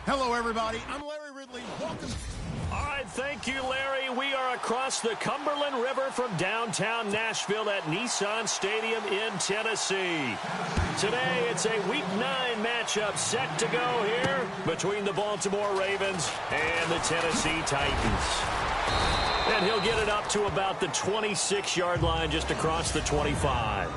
Hello, everybody. I'm Larry Ridley. Welcome. All right, thank you, Larry. We are across the Cumberland River from downtown Nashville at Nissan Stadium in Tennessee. Today, it's a Week 9 matchup set to go here between the Baltimore Ravens and the Tennessee Titans. And he'll get it up to about the 26-yard line just across the 25.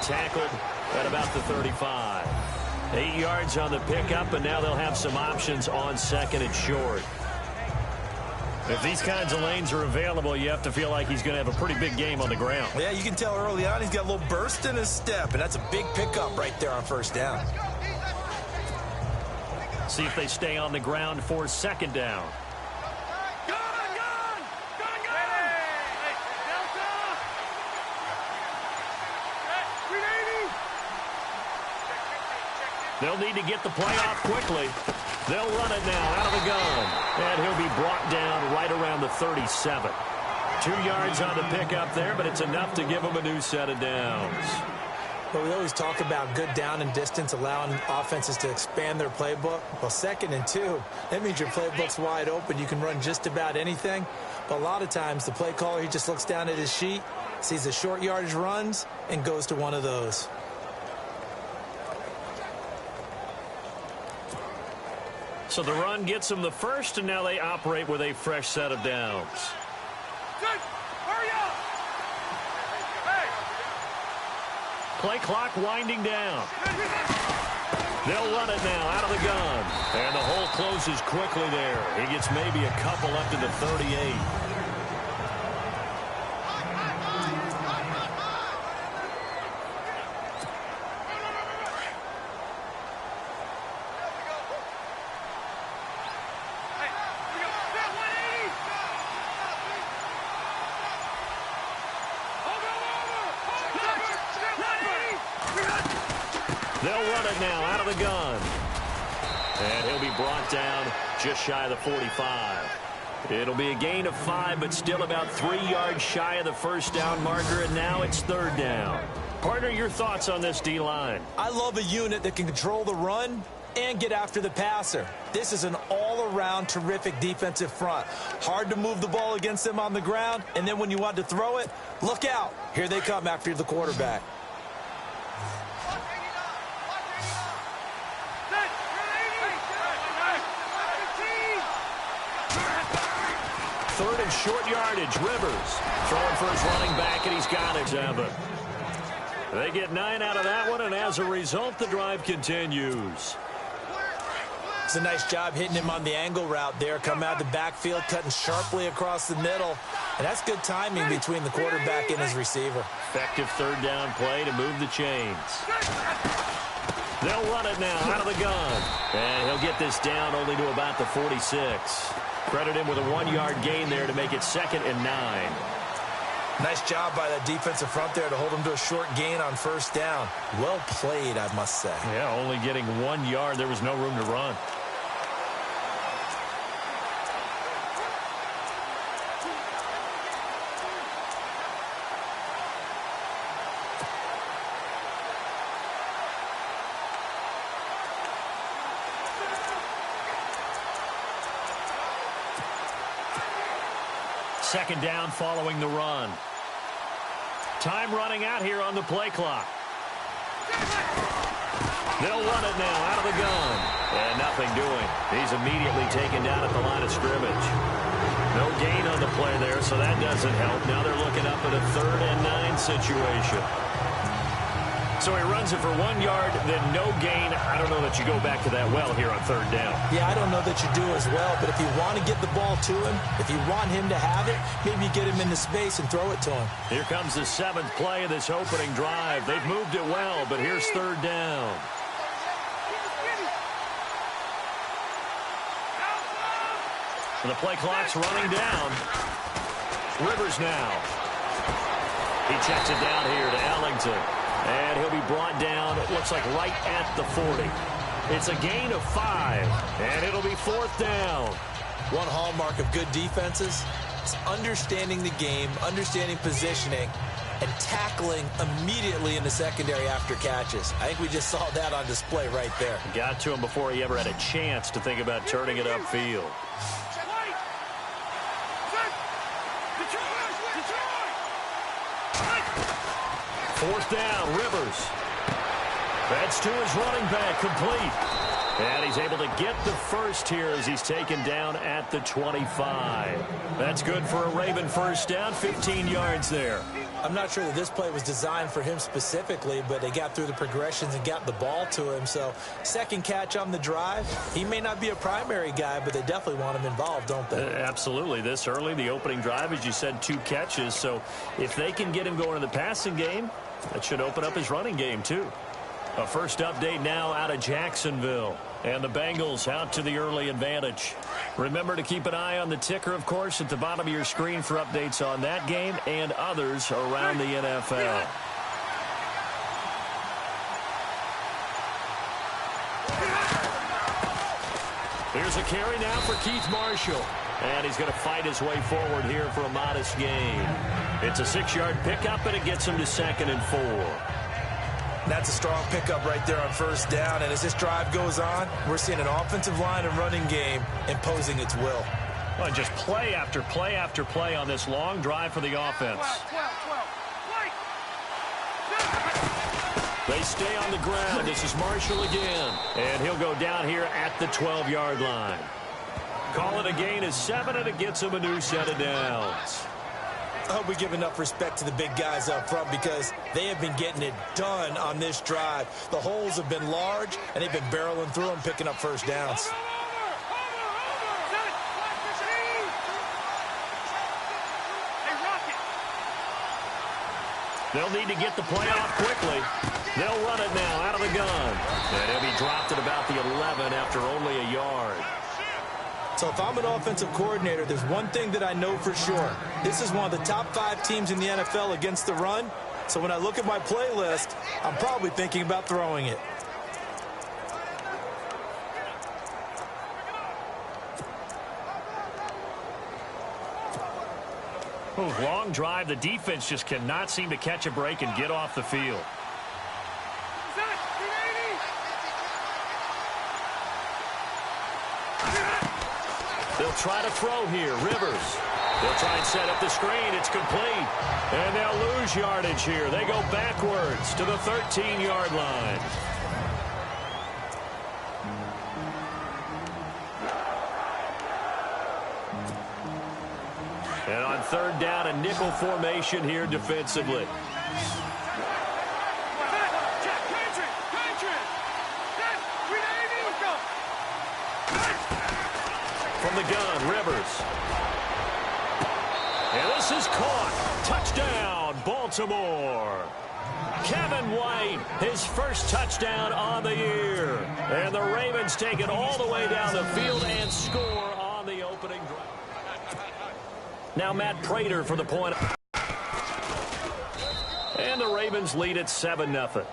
Tackled at about the 35. 8 yards on the pickup, and now they'll have some options on second and short. If these kinds of lanes are available, you have to feel like he's going to have a pretty big game on the ground. Yeah, you can tell early on he's got a little burst in his step, and that's a big pickup right there on first down. See if they stay on the ground for second down. They'll need to get the play off quickly. They'll run it now out of the gun. And he'll be brought down right around the 37. 2 yards on the pickup there, but it's enough to give them a new set of downs. Well, we always talk about good down and distance, allowing offenses to expand their playbook. Well, 2nd and 2, that means your playbook's wide open. You can run just about anything. But a lot of times, the play caller, he just looks down at his sheet, sees the short yardage runs, and goes to one of those. So the run gets them the first, and now they operate with a fresh set of downs. Hurry up! Play clock winding down. They'll run it now out of the gun. And the hole closes quickly there. He gets maybe a couple up to the 38. They'll run it now out of the gun. And he'll be brought down just shy of the 45. It'll be a gain of 5, but still about 3 yards shy of the first down marker, and now it's third down. Partner, your thoughts on this D-line? I love a unit that can control the run and get after the passer. This is an all-around terrific defensive front. Hard to move the ball against them on the ground, and then when you want to throw it, look out. Here they come after the quarterback. Third and short yardage. Rivers throwing for his running back, and he's got it. They get 9 out of that one, and as a result, the drive continues. It's a nice job hitting him on the angle route there. Come out of the backfield, cutting sharply across the middle. And that's good timing between the quarterback and his receiver. Effective third down play to move the chains. They'll run it now out of the gun. And he'll get this down only to about the 46. Credit him with a 1-yard gain there to make it 2nd and 9. Nice job by that defensive front there to hold him to a short gain on first down. Well played, I must say. Yeah, only getting 1 yard. There was no room to run. Second down following the run. Time running out here on the play clock. They'll run it now out of the gun. And nothing doing. He's immediately taken down at the line of scrimmage. No gain on the play there, so that doesn't help. Now they're looking up at a 3rd and 9 situation. So he runs it for 1 yard, then no gain. I don't know that you go back to that well here on 3rd down. Yeah, I don't know that you do as well, but if you want to get the ball to him, if you want him to have it, maybe you get him into space and throw it to him. Here comes the 7th play of this opening drive. They've moved it well, but here's 3rd down. The play clock's running down. Rivers now. He checks it down here to Ellington. And he'll be brought down, it looks like right at the 40. It's a gain of 5, and it'll be 4th down. One hallmark of good defenses is understanding the game, understanding positioning, and tackling immediately in the secondary after catches. I think we just saw that on display right there. Got to him before he ever had a chance to think about turning it upfield. 4th down, Rivers. That's to his running back, complete. And he's able to get the first here as he's taken down at the 25. That's good for a Raven first down, 15 yards there. I'm not sure that this play was designed for him specifically, but they got through the progressions and got the ball to him. So, second catch on the drive. He may not be a primary guy, but they definitely want him involved, don't they? Absolutely. This early, the opening drive, as you said, 2 catches. So, if they can get him going in the passing game, that should open up his running game, too. A first update now out of Jacksonville. And the Bengals out to the early advantage. Remember to keep an eye on the ticker, of course, at the bottom of your screen for updates on that game and others around the NFL. Here's a carry now for Keith Marshall. And he's going to fight his way forward here for a modest gain. It's a 6-yard pickup, and it gets him to 2nd and 4. That's a strong pickup right there on first down. And as this drive goes on, we're seeing an offensive line and running game imposing its will. Well, just play after play after play on this long drive for the offense. They stay on the ground. This is Marshall again. And he'll go down here at the 12-yard line. Call it a gain of 7, and it gets him a new set of downs. I hope we give enough respect to the big guys up front because they have been getting it done on this drive. The holes have been large, and they've been barreling through them, picking up first downs. They'll need to get the play off quickly. They'll run it now out of the gun. And he'll be dropped at about the 11 after only a yard. So if I'm an offensive coordinator, there's one thing that I know for sure. This is one of the top 5 teams in the NFL against the run. So when I look at my playlist, I'm probably thinking about throwing it. Long drive. The defense just cannot seem to catch a break and get off the field. They'll try to throw here. Rivers. They'll try and set up the screen. It's complete. And they'll lose yardage here. They go backwards to the 13-yard line. And on 3rd down, a nickel formation here defensively. From the gun, Rivers. And this is caught. Touchdown, Baltimore. Kevin White, his first touchdown on the year. And the Ravens take it all the way down the field and score on the opening drive. Now Matt Prater for the point. And the Ravens lead at 7-0.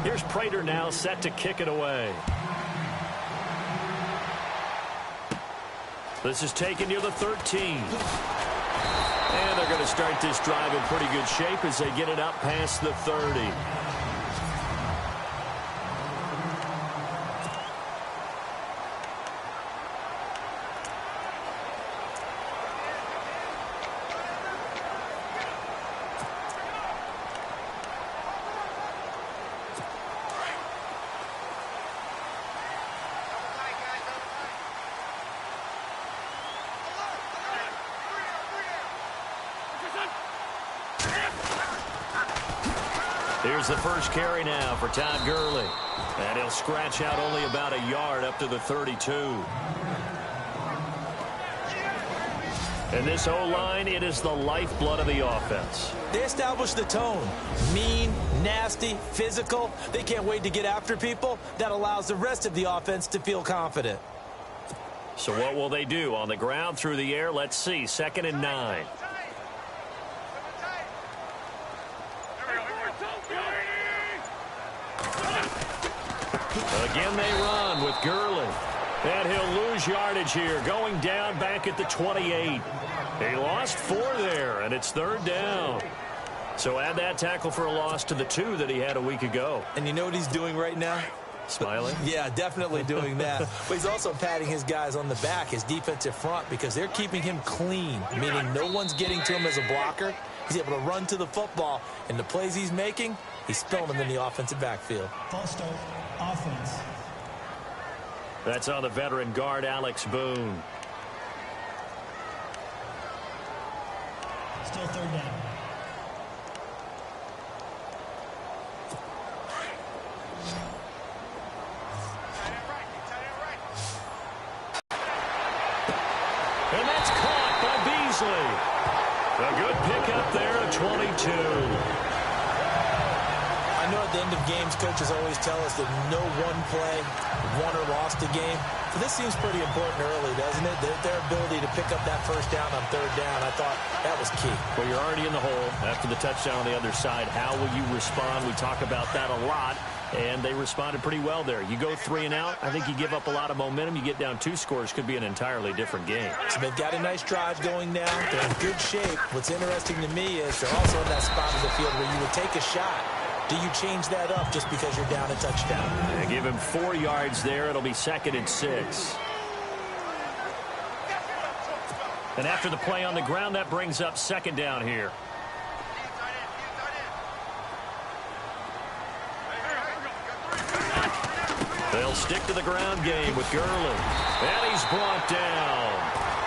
Here's Prater now set to kick it away. This is taken near the 13. And they're going to start this drive in pretty good shape as they get it up past the 30. Here's the first carry now for Todd Gurley. And he'll scratch out only about a yard up to the 32. And this O-line, it is the lifeblood of the offense. They establish the tone. Mean, nasty, physical. They can't wait to get after people. That allows the rest of the offense to feel confident. So what will they do? On the ground, through the air? Let's see. 2nd and 9. Again they run with Gurley. And he'll lose yardage here, going down back at the 28. He lost 4 there, and it's 3rd down. So add that tackle for a loss to the 2 that he had a week ago. And you know what he's doing right now? Smiling? Yeah, definitely doing that. But he's also patting his guys on the back, his defensive front, because they're keeping him clean, meaning no one's getting to him as a blocker. He's able to run to the football, and the plays he's making, he's spilling them in the offensive backfield. False start, offense. That's on the veteran guard, Alex Boone. Still 3rd down. And that's caught by Beasley. A good pickup there at 22. I know at the end of games, coaches always tell us that no one play won or lost a game. So this seems pretty important early, doesn't it? Their ability to pick up that first down on 3rd down, I thought that was key. Well, you're already in the hole after the touchdown on the other side. How will you respond? We talk about that a lot, and they responded pretty well there. You go 3 and out, I think you give up a lot of momentum. You get down 2 scores, could be an entirely different game. So they've got a nice drive going now. They're in good shape. What's interesting to me is they're also in that spot of the field where you would take a shot. Do you change that up just because you're down a touchdown? And give him 4 yards there. It'll be 2nd and 6. And after the play on the ground, that brings up 2nd down here. They'll stick to the ground game with Gurley. And he's brought down.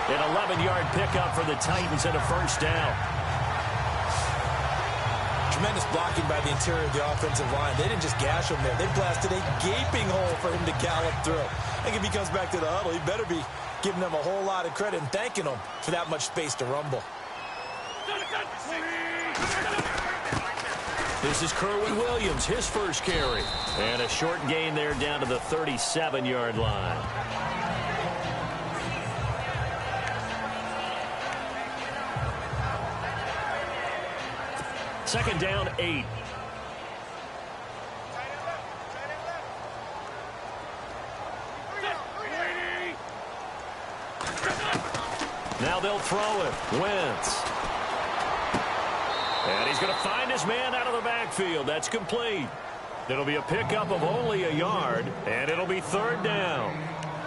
An 11-yard pickup for the Titans and a 1st down. Tremendous blocking by the interior of the offensive line. They didn't just gash him there. They blasted a gaping hole for him to gallop through. I think if he comes back to the huddle, he better be giving them a whole lot of credit and thanking them for that much space to rumble. This is Kerwin Williams, his first carry. And a short gain there down to the 37-yard line. Second down, 8. Now they'll throw it. Wentz. And he's going to find his man out of the backfield. That's complete. It'll be a pickup of only a yard, and it'll be 3rd down.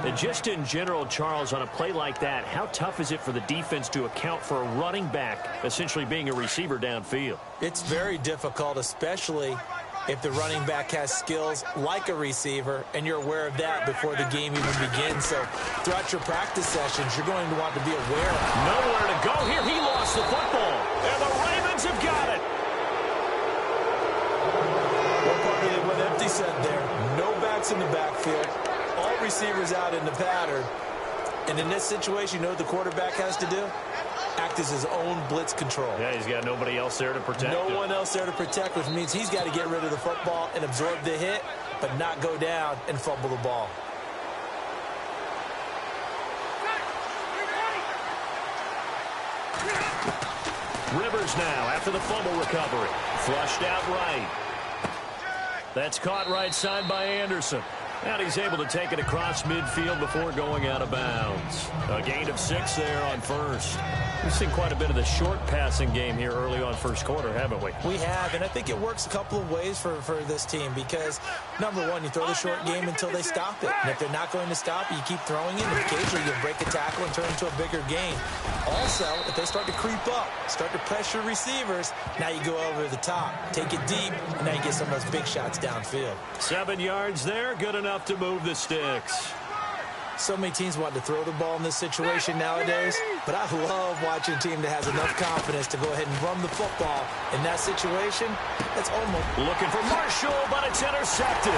And just in general, Charles, on a play like that, how tough is it for the defense to account for a running back essentially being a receiver downfield? It's very difficult, especially if the running back has skills like a receiver, and you're aware of that before the game even begins. So throughout your practice sessions, you're going to want to be aware of. Nowhere to go here. He lost the football, and the Ravens have got it. One part of it went empty set there. No backs in the backfield. All receivers out in the pattern. And in this situation, you know what the quarterback has to do? Act as his own blitz control. Yeah, he's got nobody else there to protect him. No one else there to protect, which means he's got to get rid of the football and absorb the hit, but not go down and fumble the ball. Rivers now after the fumble recovery. Flushed out right. That's caught right side by Anderson. And he's able to take it across midfield before going out of bounds. A gain of 6 there on 1st. We've seen quite a bit of the short passing game here early on 1st quarter, haven't we? We have, and I think it works a couple of ways for this team because, number one, you throw the short game until they stop it. And if they're not going to stop it, you keep throwing it. And occasionally you break a tackle and turn it into a bigger gain. Also, if they start to creep up, start to pressure receivers, now you go over the top, take it deep, and now you get some of those big shots downfield. 7 yards there, good enough to move the sticks. So many teams want to throw the ball in this situation nowadays, but I love watching a team that has enough confidence to go ahead and run the football. In that situation, that's almost... Looking for Marshall, but it's intercepted.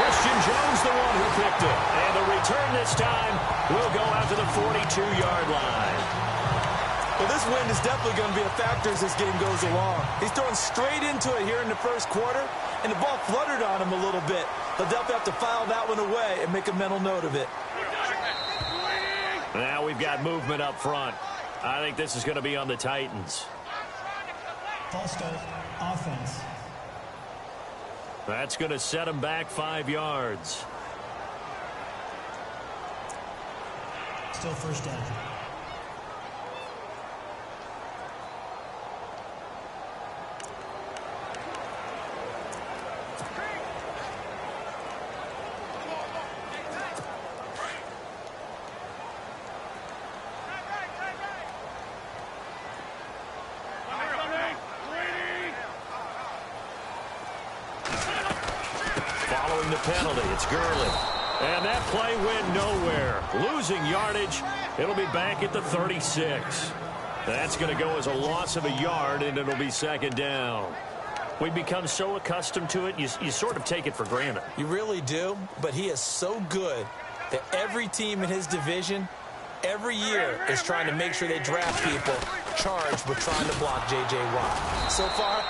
Christian Jones, the one who picked it. And the return this time will go out to the 42-yard line. Well, this wind is definitely going to be a factor as this game goes along. He's throwing straight into it here in the first quarter, and the ball fluttered on him a little bit. He'll definitely have to file that one away and make a mental note of it. Now we've got movement up front. I think this is going to be on the Titans. False start, offense. That's going to set him back 5 yards. Still first down. Following the penalty, it's Gurley. And that play went nowhere. Losing yardage. It'll be back at the 36. That's going to go as a loss of a yard, and it'll be second down. We've become so accustomed to it, you sort of take it for granted. You really do, but he is so good that every team in his division, every year, is trying to make sure they draft people charged with trying to block J.J. Watt. So far,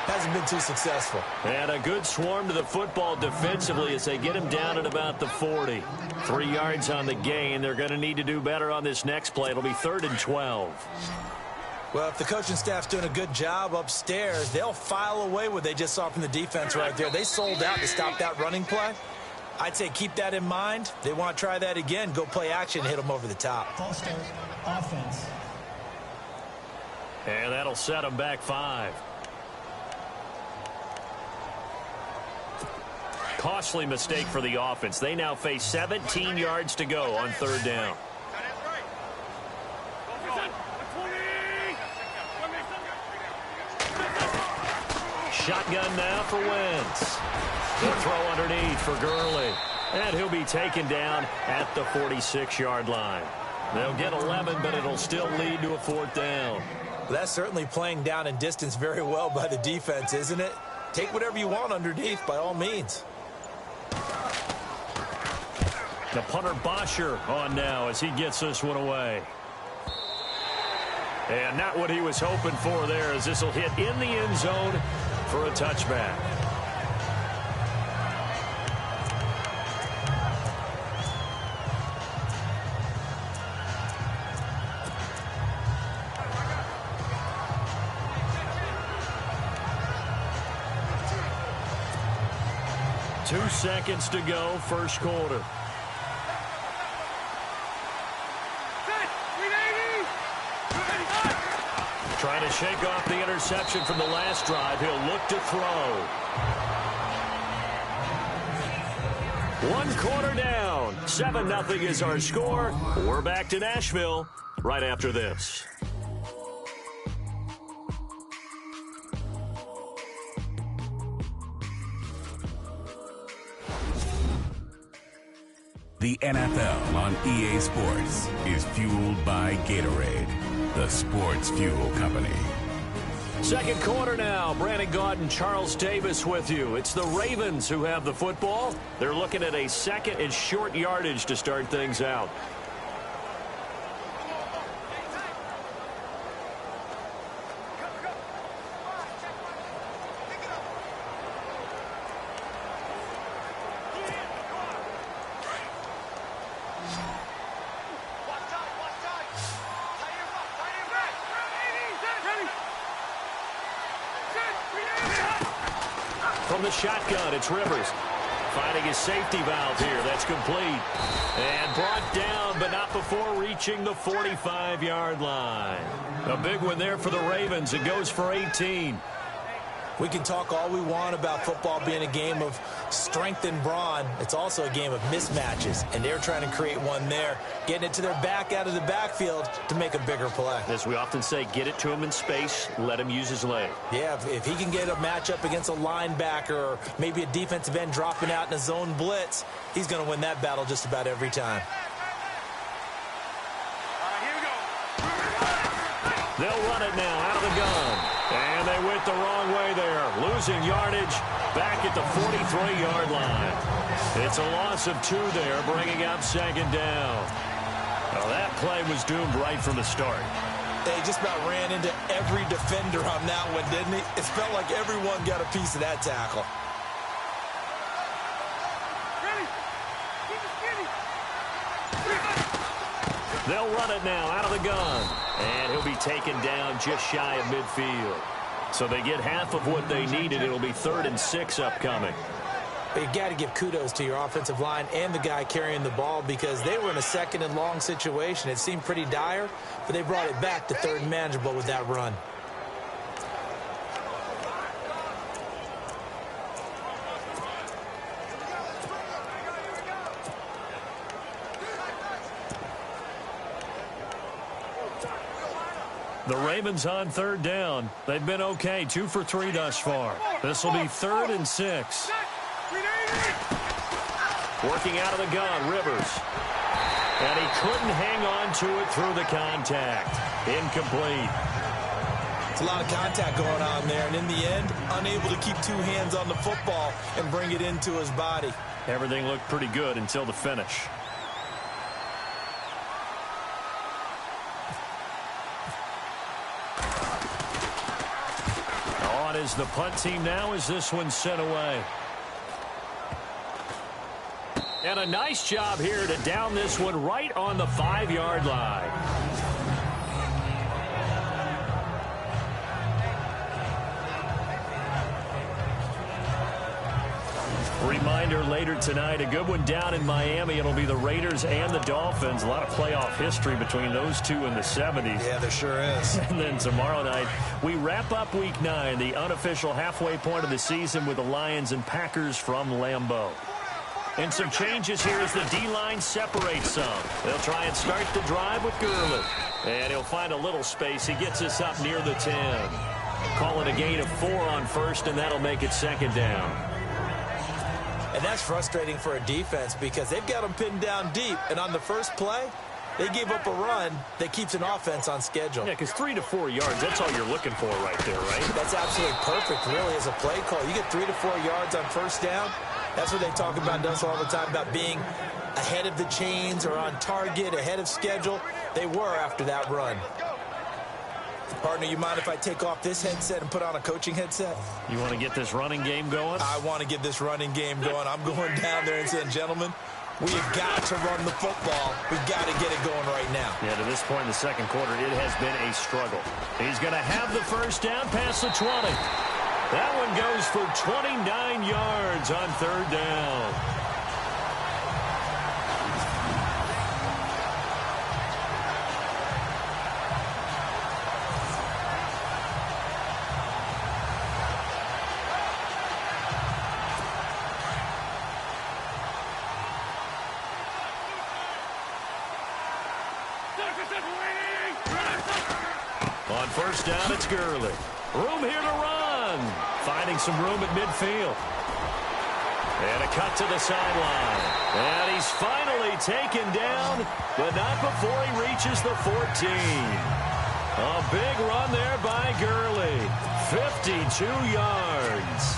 hasn't been too successful. And a good swarm to the football defensively as they get him down at about the 40. 3 yards on the gain. They're going to need to do better on this next play. It'll be 3rd and 12. Well, if the coaching staff's doing a good job upstairs, they'll file away what they just saw from the defense right there. They sold out to stop that running play. I'd say keep that in mind. They want to try that again. Go play action and hit them over the top. False start, offense. And that'll set them back 5. Costly mistake for the offense. They now face 17 yards to go on 3rd down. Shotgun now for Wentz. He'll throw underneath for Gurley. And he'll be taken down at the 46-yard line. They'll get 11, but it'll still lead to a 4th down. That's certainly playing down in distance very well by the defense, isn't it? Take whatever you want underneath, by all means. The punter Bosher on now as he gets this one away. And not what he was hoping for there, as this will hit in the end zone for a touchback. Two seconds to go, first quarter. Trying to shake off the interception from the last drive. He'll look to throw. 1 quarter down. 7-0 is our score. We're back to Nashville right after this. The NFL on EA Sports is fueled by Gatorade, the sports fuel company. Second quarter now. Brandon Gaudin and Charles Davis with you. It's the Ravens who have the football. They're looking at a second and short yardage to start things out. From the shotgun, it's Rivers. Finding his safety valve here. That's complete. And brought down, but not before reaching the 45-yard line. A big one there for the Ravens. It goes for 18. We can talk all we want about football being a game of strength and brawn. It's also a game of mismatches, and they're trying to create one there, getting it to their back out of the backfield to make a bigger play. As we often say, get it to him in space, let him use his leg. Yeah, if he can get a matchup against a linebacker or maybe a defensive end dropping out in a zone blitz, he's going to win that battle just about every time. They'll run it now out of the gun. And they went the wrong way there. Losing yardage back at the 43-yard line. It's a loss of 2 there, bringing up second down. Well, that play was doomed right from the start. They just about ran into every defender on that one, didn't he? It felt like everyone got a piece of that tackle. They'll run it now out of the gun. And he'll be taken down just shy of midfield. So they get half of what they needed. It'll be 3rd and 6 upcoming. But you got to give kudos to your offensive line and the guy carrying the ball because they were in a 2nd and long situation. It seemed pretty dire, but they brought it back to 3rd and manageable with that run. The Ravens on 3rd down. They've been okay, 2 for 3 thus far. This will be 3rd and 6. Working out of the gun, Rivers. And he couldn't hang on to it through the contact. Incomplete. It's a lot of contact going on there, and in the end, unable to keep 2 hands on the football and bring it into his body. Everything looked pretty good until the finish. On is the punt team now as this one's sent away. And a nice job here to down this one right on the 5-yard line. Reminder later tonight, a good one down in Miami. It'll be the Raiders and the Dolphins. A lot of playoff history between those two in the 70s. Yeah, there sure is. And then tomorrow night, we wrap up Week 9, the unofficial halfway point of the season with the Lions and Packers from Lambeau. And some changes here as the D-line separates some. They'll try and start the drive with Gurley. And he'll find a little space. He gets us up near the 10. Call it a gain of 4 on 1st, and that'll make it 2nd down. And that's frustrating for a defense because they've got them pinned down deep. And on the first play, they gave up a run that keeps an offense on schedule. Yeah, because 3 to 4 yards, that's all you're looking for right there, right? That's absolutely perfect, really, as a play call. You get 3 to 4 yards on 1st down. That's what they talk about us all the time, about being ahead of the chains or on target, ahead of schedule. They were after that run. Partner, you mind if I take off this headset and put on a coaching headset? You want to get this running game going? I want to get this running game going. I'm going down there and saying, gentlemen, we have got to run the football. We've got to get it going right now. Yeah, to this point in the 2nd quarter, it has been a struggle. He's going to have the 1st down past the 20. That one goes for 29 yards on 3rd down. On 1st down, it's Gurley. Room here to run. Finding some room at midfield. And a cut to the sideline. And he's finally taken down, but not before he reaches the 14. A big run there by Gurley. 52 yards.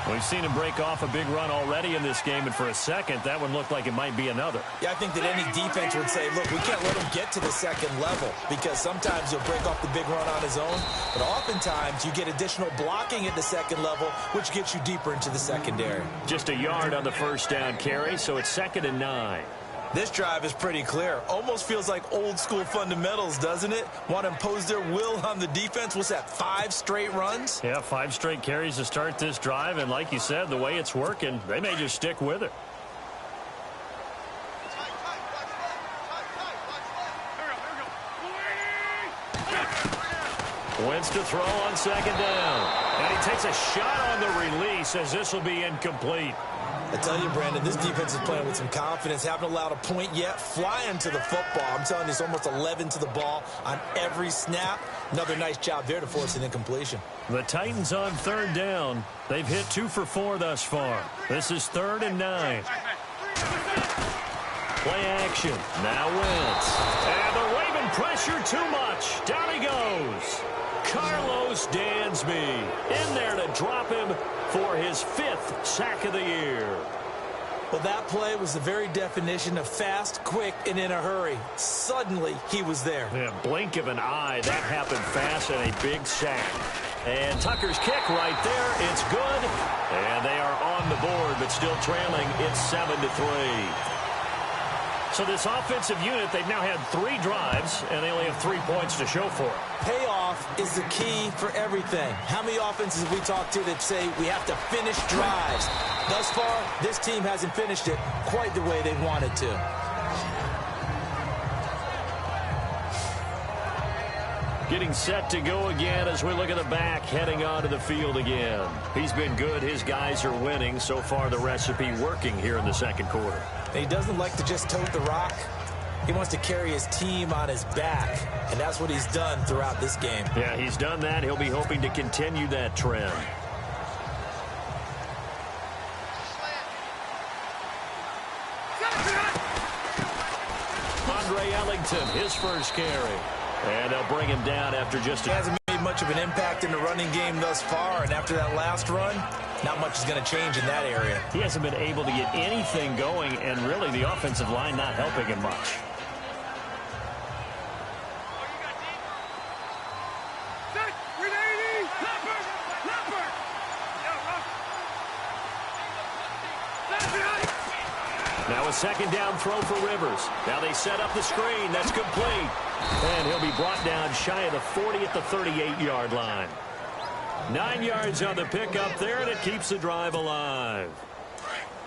We've seen him break off a big run already in this game, and for a second, that one looked like it might be another. Yeah, I think that any defense would say, look, we can't let him get to the 2nd level because sometimes he'll break off the big run on his own, but oftentimes you get additional blocking at the 2nd level, which gets you deeper into the secondary. Just a yard on the 1st down carry, so it's 2nd and 9. This drive is pretty clear. Almost feels like old school fundamentals, doesn't it? Want to impose their will on the defense. What's that, 5 straight runs? Yeah, 5 straight carries to start this drive, and like you said, the way it's working, they may just stick with it. Wins to throw on second down. And he takes a shot on the release as this will be incomplete. I tell you, Brandon, this defense is playing with some confidence. Haven't allowed a point yet. Flying to the football. I'm telling you, it's almost 11 to the ball on every snap. Another nice job there to force an incompletion. The Titans on third down. They've hit 2 for 4 thus far. This is 3rd and 9. Play action. Now Wentz. And the Raven pressure too much. Down he goes. Carlos Dansby in there to drop him for his 5th sack of the year. Well, that play was the very definition of fast, quick, and in a hurry. Suddenly, he was there. Yeah, blink of an eye. That happened fast and a big sack. And Tucker's kick right there. It's good. And they are on the board, but still trailing. It's 7-3. So this offensive unit, they've now had 3 drives, and they only have 3 points to show for it. Payoff is the key for everything. How many offenses have we talked to that say we have to finish drives? Thus far, this team hasn't finished it quite the way they wanted to. Getting set to go again as we look at the back, heading onto the field again. He's been good. His guys are winning. So far, the recipe working here in the second quarter. He doesn't like to just tote the rock. He wants to carry his team on his back, and that's what he's done throughout this game. Yeah, he's done that. He'll be hoping to continue that trend. Andre Ellington, his first carry. And they'll bring him down after just He hasn't made much of an impact in the running game thus far, and after that last run, not much is going to change in that area. He hasn't been able to get anything going, and really the offensive line not helping him much. Now a second down throw for Rivers. Now they set up the screen. That's complete. And he'll be brought down shy of the 40 at the 38-yard line. 9 yards on the pickup there, and it keeps the drive alive.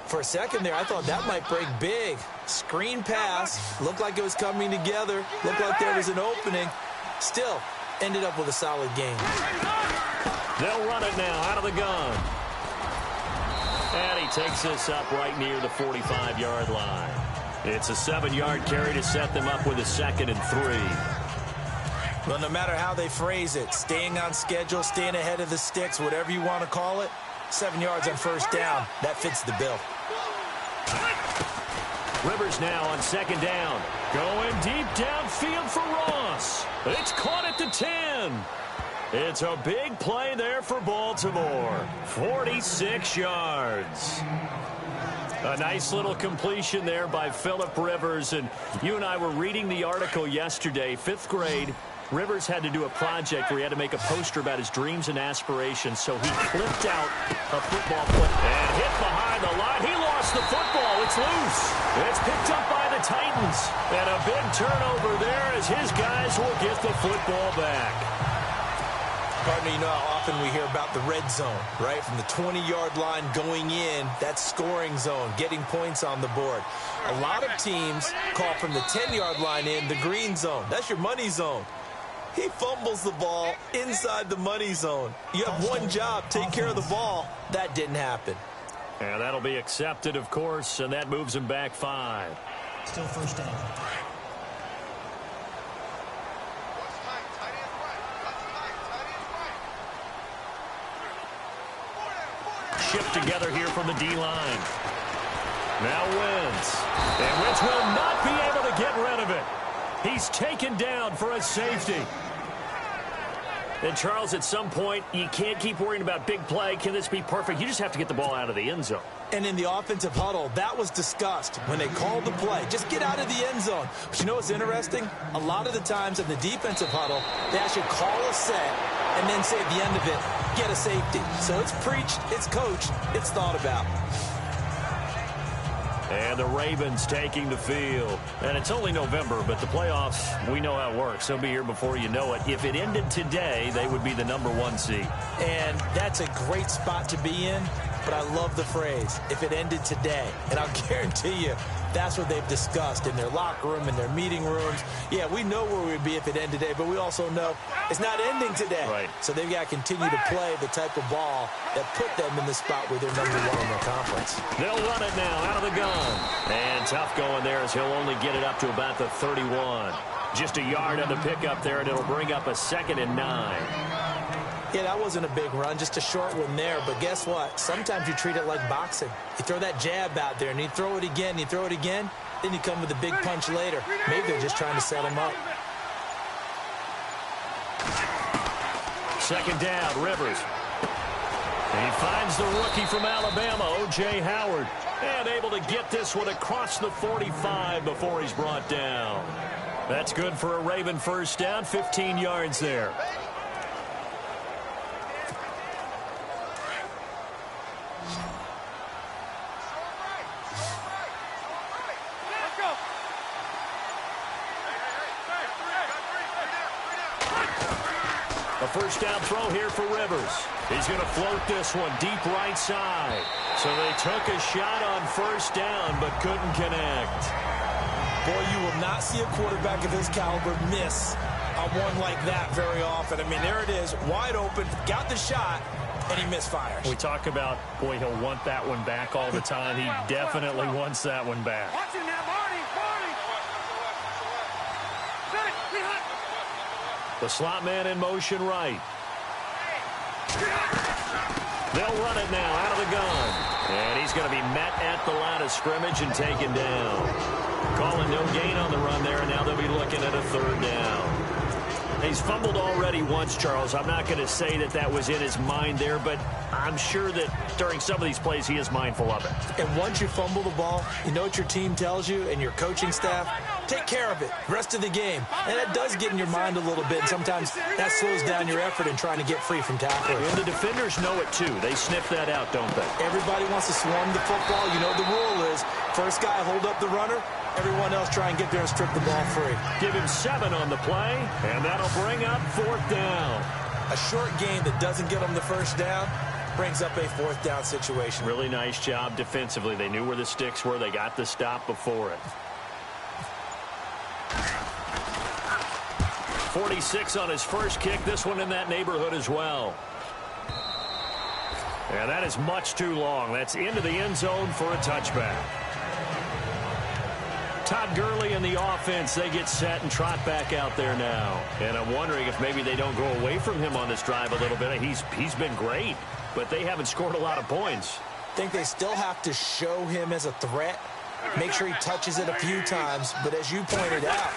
For a second there, I thought that might break big. Screen pass. Looked like it was coming together. Looked like there was an opening. Still, ended up with a solid game. They'll run it now out of the gun. And he takes this up right near the 45-yard line. It's a 7-yard carry to set them up with a 2nd and 3. Well, no matter how they phrase it, staying on schedule, staying ahead of the sticks, whatever you want to call it, 7 yards on first down, that fits the bill. Rivers now on second down. Going deep downfield for Ross. It's caught at the 10. It's a big play there for Baltimore. 46 yards. A nice little completion there by Phillip Rivers. And you and I were reading the article yesterday, 5th grade. Rivers had to do a project where he had to make a poster about his dreams and aspirations, so he clipped out a football play and hit behind the line. He lost the football. It's loose. It's picked up by the Titans. And a big turnover there as his guys will get the football back. Partner, you know how often we hear about the red zone, right? From the 20-yard line going in, that scoring zone, getting points on the board. A lot of teams call from the 10-yard line in the green zone. That's your money zone. He fumbles the ball inside the money zone. You have one job, take care of the ball. That didn't happen. And that'll be accepted, of course, and that moves him back 5. Still first down. Shift together here from the D-line. Now Wentz. And Wentz will not be able to get rid of it. He's taken down for a safety. And, Charles, at some point, you can't keep worrying about big play. Can this be perfect? You just have to get the ball out of the end zone. And in the offensive huddle, that was discussed when they called the play. Just get out of the end zone. But you know what's interesting? A lot of the times in the defensive huddle, they actually call a set and then say at the end of it, get a safety. So it's preached, it's coached, it's thought about. And the Ravens taking the field. And it's only November, but the playoffs, we know how it works. They'll be here before you know it. If it ended today, they would be the #1 seed. And that's a great spot to be in, but I love the phrase, if it ended today. And I'll guarantee you, That's what they've discussed in their locker room, in their meeting rooms. Yeah, we know where we'd be if it ended today, but we also know it's not ending today. Right. So they've got to continue to play the type of ball that put them in the spot where they're #1 in their conference. They'll run it now out of the gun. And tough going there as he'll only get it up to about the 31. Just a yard on the pickup there, and it'll bring up a 2nd and 9. Yeah, that wasn't a big run, just a short one there. But guess what? Sometimes you treat it like boxing. You throw that jab out there, and you throw it again, you throw it again, then you come with a big punch later. Maybe they're just trying to set him up. 2nd down, Rivers. He finds the rookie from Alabama, O.J. Howard, and able to get this one across the 45 before he's brought down. That's good for a Raven first down, 15 yards there. A first down throw here for Rivers. He's going to float this one deep right side. So they took a shot on first down but couldn't connect. Boy, you will not see a quarterback of his caliber miss a one like that very often. I mean, there it is, wide open, got the shot, and he misfires. We talk about, boy, he'll want that one back all the time. He definitely wants that one back. The slot man in motion right. They'll run it now out of the gun. And he's going to be met at the line of scrimmage and taken down. Calling no gain on the run there, and now they'll be looking at a 3rd down. He's fumbled already once, Charles. I'm not going to say that that was in his mind there, but I'm sure that during some of these plays he is mindful of it. And once you fumble the ball, you know what your team tells you and your coaching staff? Take care of it rest of the game. And that does get in your mind a little bit, and sometimes that slows down your effort in trying to get free from tackling. And the defenders know it too. They sniff that out, don't they? Everybody wants to swarm the football. You know the rule is first guy hold up the runner, everyone else try and get there and strip the ball free. Give him 7 on the play, and that'll bring up 4th down. A short game that doesn't get them the first down brings up a 4th down situation. Really nice job defensively. They knew where the sticks were. They got the stop before it. 46 on his first kick. This one in that neighborhood as well. And that is much too long. That's into the end zone for a touchback. Todd Gurley and the offense, they get set and trot back out there now. And I'm wondering if maybe they don't go away from him on this drive a little bit. He's been great, but they haven't scored a lot of points. I think they still have to show him as a threat. Make sure he touches it a few times. But as you pointed out,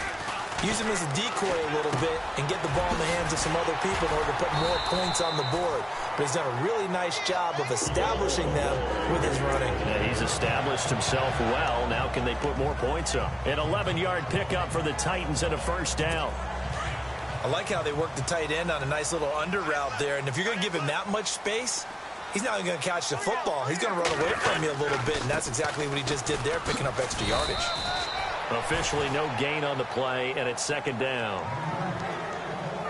use him as a decoy a little bit and get the ball in the hands of some other people in order to put more points on the board. But he's done a really nice job of establishing them with his running. Yeah, he's established himself well. Now can they put more points up? An 11-yard pickup for the Titans and a first down. I like how they work the tight end on a nice little under route there. And if you're going to give him that much space, he's not even going to catch the football. He's going to run away from you a little bit, and that's exactly what he just did there, picking up extra yardage. Officially no gain on the play, and it's 2nd down.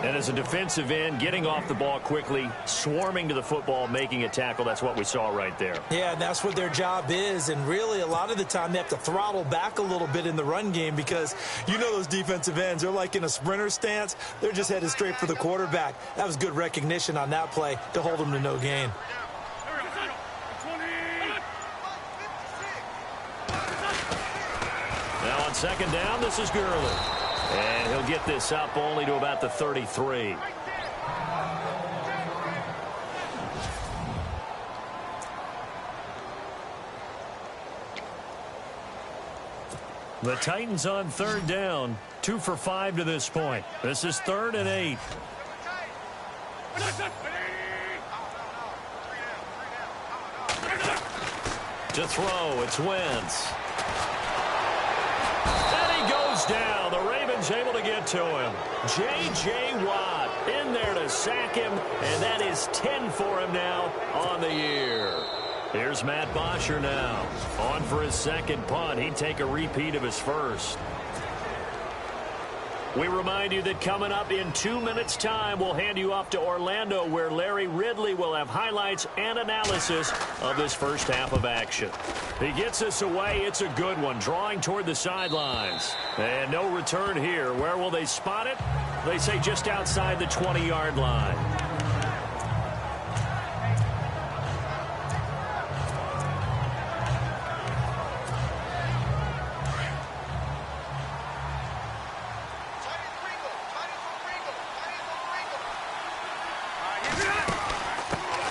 And as a defensive end, getting off the ball quickly, swarming to the football, making a tackle, that's what we saw right there. Yeah, and that's what their job is. And really, a lot of the time, they have to throttle back a little bit in the run game because you know those defensive ends, they're like in a sprinter stance. They're just headed straight for the quarterback. That was good recognition on that play to hold them to no gain. Now on 2nd down, this is Gurley. And he'll get this up only to about the 33. The Titans on 3rd down, 2 for 5 to this point. This is 3rd and 8. To throw, it's Wentz. Down. The Ravens able to get to him. J.J. Watt in there to sack him, and that is 10 for him now on the year. Here's Matt Bosher now. On for his 2nd punt. He'd take a repeat of his first. We remind you that coming up in 2 minutes' time, we'll hand you off to Orlando, where Larry Ridley will have highlights and analysis of this first half of action. He gets us away. It's a good one, drawing toward the sidelines. And no return here. Where will they spot it? They say just outside the 20-yard line.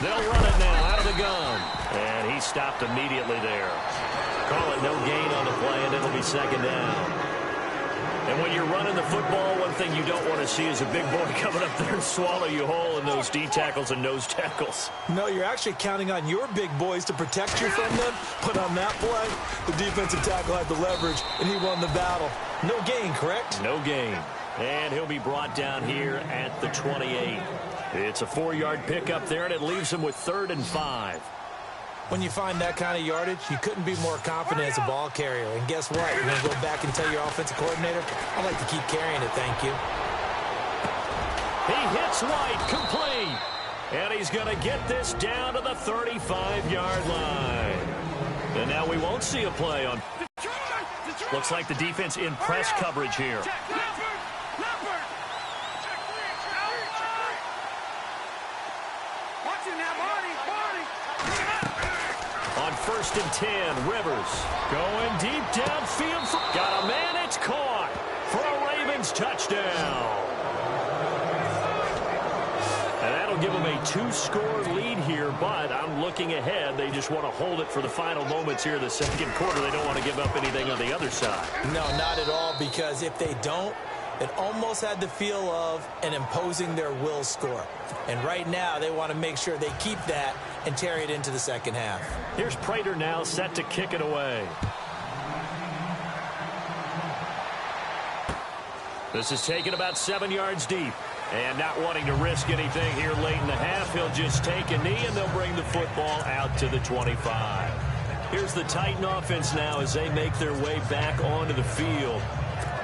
They'll run it now out of the gun. And he stopped immediately there. Call it no gain on the play, and it'll be second down. And when you're running the football, one thing you don't want to see is a big boy coming up there and swallow you whole in those D tackles and nose tackles. No, you're actually counting on your big boys to protect you from them. But on that play, the defensive tackle had the leverage, and he won the battle. No gain, correct? No gain. And he'll be brought down here at the 28. It's a 4-yard pickup there, and it leaves him with 3rd and 5. When you find that kind of yardage, you couldn't be more confident as a ball carrier. And guess what? You're going to go back and tell your offensive coordinator, I'd like to keep carrying it, thank you. He hits White, complete. And he's going to get this down to the 35-yard line. And now we won't see a play on. Looks like the defense in press coverage here. On 1st and 10, Rivers going deep downfield. Got a man, it's caught for a Ravens touchdown. And that'll give them a 2-score lead here, but I'm looking ahead. They just want to hold it for the final moments here in the second quarter. They don't want to give up anything on the other side. No, not at all, because if they don't, it almost had the feel of an imposing their will score. And right now, they want to make sure they keep that and carry it into the second half. Here's Prater now set to kick it away. This is taken about 7 yards deep. And not wanting to risk anything here late in the half, he'll just take a knee, and they'll bring the football out to the 25. Here's the Titan offense now as they make their way back onto the field.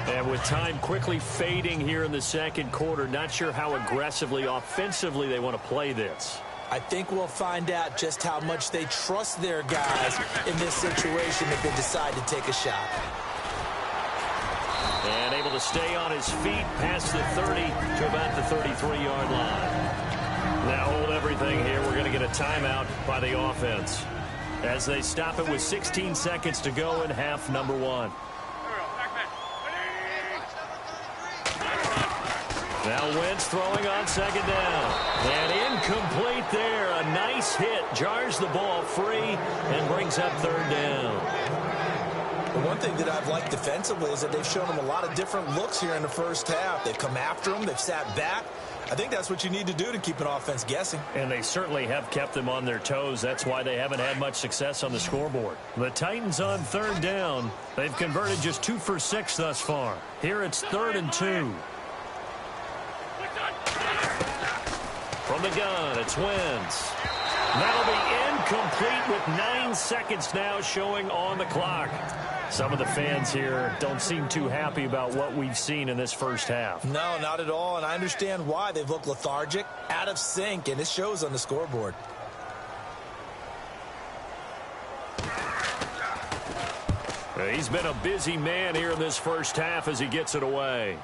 And with time quickly fading here in the second quarter, not sure how aggressively, offensively they want to play this. I think we'll find out just how much they trust their guys in this situation if they decide to take a shot. And able to stay on his feet past the 30 to about the 33-yard line. Now hold everything here. We're going to get a timeout by the offense as they stop it with 16 seconds to go in half number 1. Now Wentz throwing on second down. And incomplete there. A nice hit. Jars the ball free and brings up 3rd down. The one thing that I've liked defensively is that they've shown them a lot of different looks here in the first half. They've come after them. They've sat back. I think that's what you need to do to keep an offense guessing. And they certainly have kept them on their toes. That's why they haven't had much success on the scoreboard. The Titans on 3rd down. They've converted just 2 for 6 thus far. Here it's 3rd and 2. From the gun, it's Wentz. That'll be incomplete with 9 seconds now showing on the clock. Some of the fans here don't seem too happy about what we've seen in this first half. No, not at all, and I understand why. They've looked lethargic, out of sync, and it shows on the scoreboard. He's been a busy man here in this first half as he gets it away.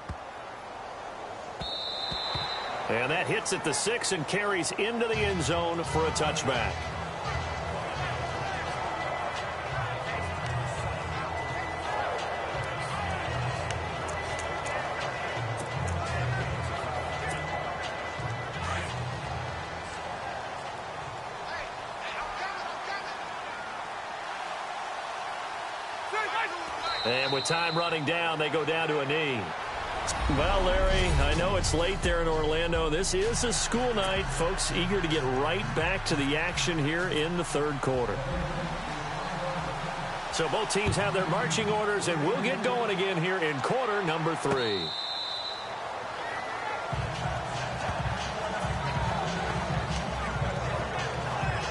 And that hits at the 6 and carries into the end zone for a touchback. And with time running down, they go down to a knee. Well, Larry, I know it's late there in Orlando. This is a school night. Folks eager to get right back to the action here in the 3rd quarter. So both teams have their marching orders, and we'll get going again here in quarter number 3.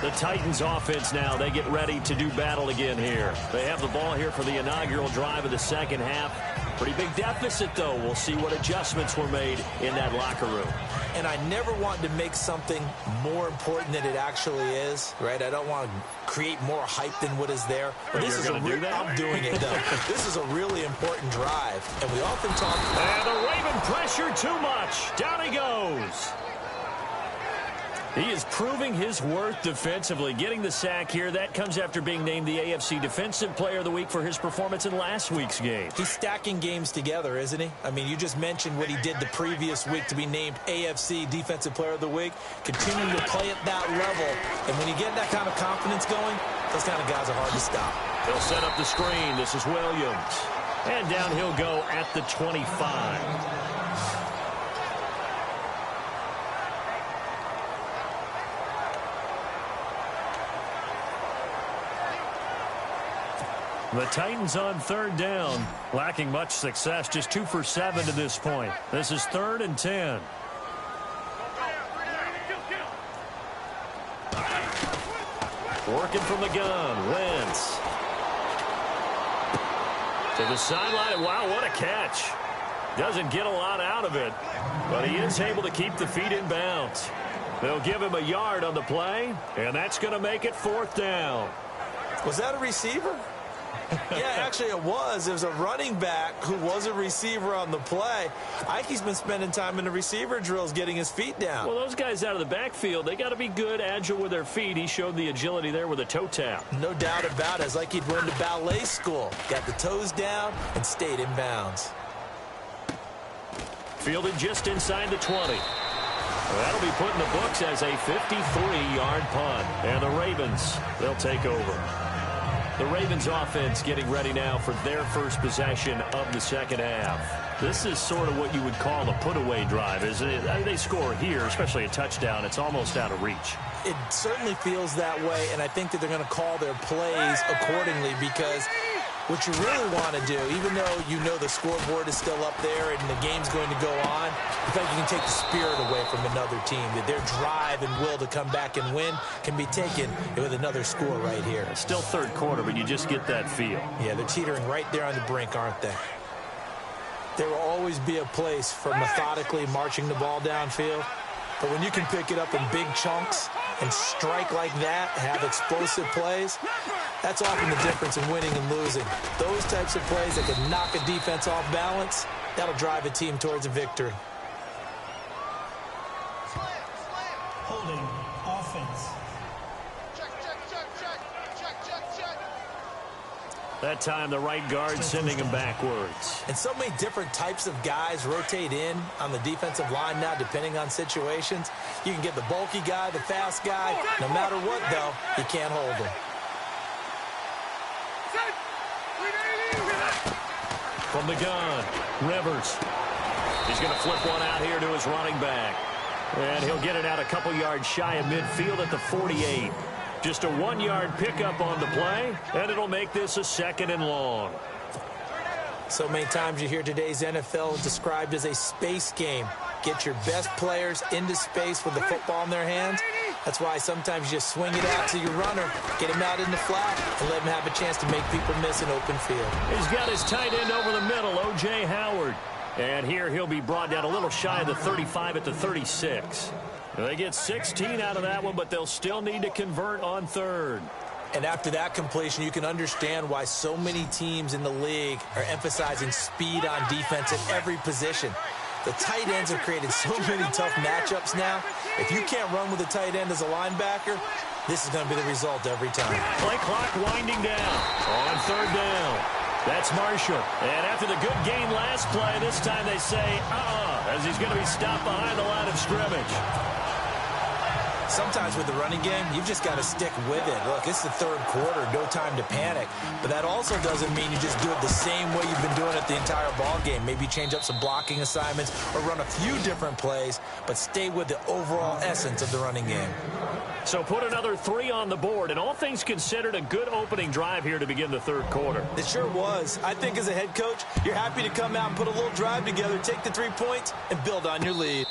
The Titans offense now, they get ready to do battle again here. They have the ball here for the inaugural drive of the second half. Pretty big deficit, though. We'll see what adjustments were made in that locker room. And I never want to make something more important than it actually is, right? I don't want to create more hype than what is there. But this is I'm doing it, though. This is a really important drive. And we often talk... And the Raven pressure too much. Down he goes. He is proving his worth defensively, getting the sack here. That comes after being named the AFC Defensive Player of the Week for his performance in last week's game. He's stacking games together, isn't he? I mean, you just mentioned what he did the previous week to be named AFC Defensive Player of the Week. Continuing to play at that level. And when you get that kind of confidence going, those kind of guys are hard to stop. They'll set up the screen. This is Williams. And down he'll go at the 25. The Titans on third down, lacking much success, just 2 for 7 to this point. This is 3rd and 10. Working from the gun, Wentz. To the sideline, wow, what a catch. Doesn't get a lot out of it, but he is able to keep the feet in bounds. They'll give him a yard on the play, and that's going to make it 4th down. Was that a receiver? Yeah, actually it was. It was a running back who was a receiver on the play. I think he's been spending time in the receiver drills getting his feet down. Well, those guys out of the backfield, they got to be good, agile with their feet. He showed the agility there with a toe tap. No doubt about it. It's like he'd run to ballet school. Got the toes down and stayed in bounds. Fielded just inside the 20. That'll be put in the books as a 53-yard punt. And the Ravens, they'll take over. The Ravens offense getting ready now for their first possession of the second half. This is sort of what you would call a put-away drive, isn't it? I mean, they score here, especially a touchdown. It's almost out of reach. It certainly feels that way, and I think that they're going to call their plays accordingly because what you really want to do, even though you know the scoreboard is still up there and the game's going to go on, I think you can take the spirit away from another team, that their drive and will to come back and win can be taken with another score right here. It's still third quarter, but you just get that feel. Yeah, they're teetering right there on the brink, aren't they? There will always be a place for methodically marching the ball downfield, but when you can pick it up in big chunks and strike like that, have explosive plays, that's often the difference in winning and losing. Those types of plays that can knock a defense off balance, that'll drive a team towards a victory. Holding offense. That time, the right guard sending him backwards. And so many different types of guys rotate in on the defensive line now, depending on situations. You can get the bulky guy, the fast guy. No matter what, though, you can't hold him. From the gun, Rivers. He's going to flip one out here to his running back. And he'll get it out a couple yards shy of midfield at the 48. Just a 1-yard pickup on the play, and it'll make this a 2nd and long. So many times you hear today's NFL described as a space game. Get your best players into space with the football in their hands. That's why sometimes you just swing it out to your runner, get him out in the flat, and let him have a chance to make people miss an open field. He's got his tight end over the middle, O.J. Howard. And here he'll be brought down a little shy of the 35 at the 36. They get 16 out of that one, but they'll still need to convert on third. And after that completion, you can understand why so many teams in the league are emphasizing speed on defense at every position. The tight ends have created so many tough matchups now. If you can't run with a tight end as a linebacker, this is going to be the result every time. Play clock winding down on third down. That's Marshall. And after the good game last play, this time they say, as he's going to be stopped behind the line of scrimmage. Sometimes with the running game, you've just got to stick with it. Look, it's the third quarter, no time to panic. But that also doesn't mean you just do it the same way you've been doing it the entire ball game. Maybe change up some blocking assignments or run a few different plays, but stay with the overall essence of the running game. So put another 3 on the board, and all things considered, a good opening drive here to begin the third quarter. It sure was. I think as a head coach, you're happy to come out and put a little drive together, take the 3 points, and build on your lead.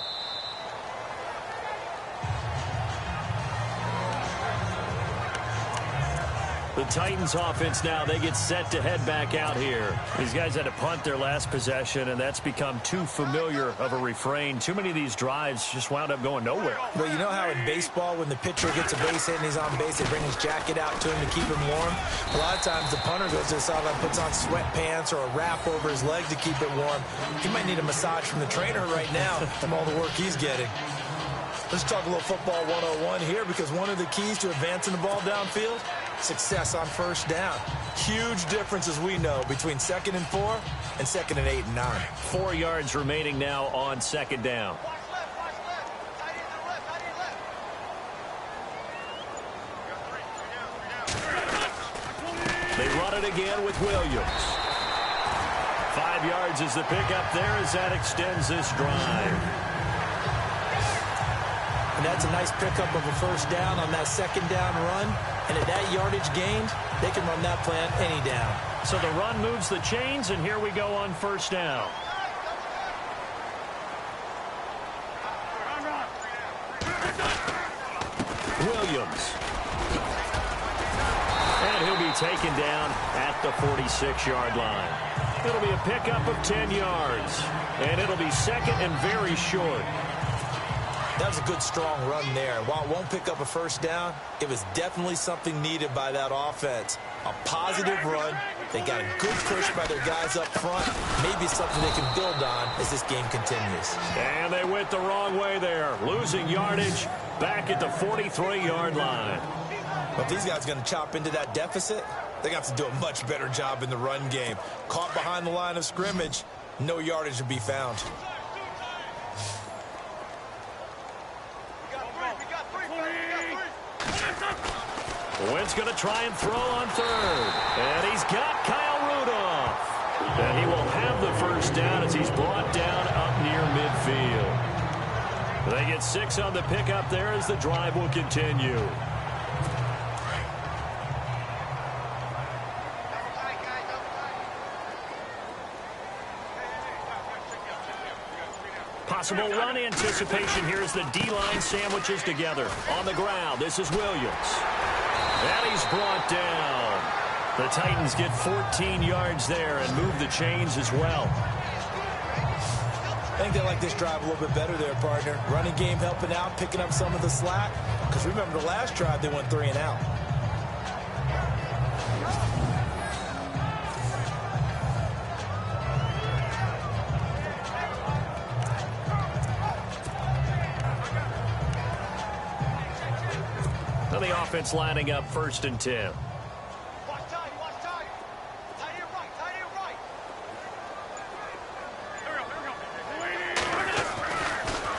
The Titans offense now, they get set to head back out here. These guys had to punt their last possession, and that's become too familiar of a refrain. Too many of these drives just wound up going nowhere. Well, you know how in baseball, when the pitcher gets a base hit and he's on base, they bring his jacket out to him to keep him warm? A lot of times the punter goes to the sideline, puts on sweatpants or a wrap over his leg to keep it warm. He might need a massage from the trainer right now from all the work he's getting. Let's talk a little football 101 here, because one of the keys to advancing the ball downfield, success on first down. Huge difference, as we know, between 2nd and 4 and 2nd and 8 and 9. 4 yards remaining now on 2nd down. They run it again with Williams. 5 yards is the pickup there as that extends this drive. And that's a nice pickup of a first down on that 2nd down run. And at that yardage gained, they can run that plan any down. So the run moves the chains, and here we go on first down. Williams. And he'll be taken down at the 46-yard line. It'll be a pickup of 10 yards. And it'll be 2nd and very short. That was a good, strong run there. While it won't pick up a first down, it was definitely something needed by that offense. A positive run. They got a good push by their guys up front. Maybe something they can build on as this game continues. And they went the wrong way there. Losing yardage back at the 43-yard line. But if these guys are going to chop into that deficit, they got to do a much better job in the run game. Caught behind the line of scrimmage, no yardage to be found. Wentz going to try and throw on 3rd. And he's got Kyle Rudolph. And he will have the first down as he's brought down up near midfield. They get 6 on the pickup there as the drive will continue. Possible run anticipation here as the D-line sandwiches together. On the ground, this is Williams. And he's brought down. The Titans get 14 yards there and move the chains as well. I think they like this drive a little bit better there, partner. Running game helping out, picking up some of the slack. Because remember, the last drive, they went 3 and out. The offense lining up 1st and 10.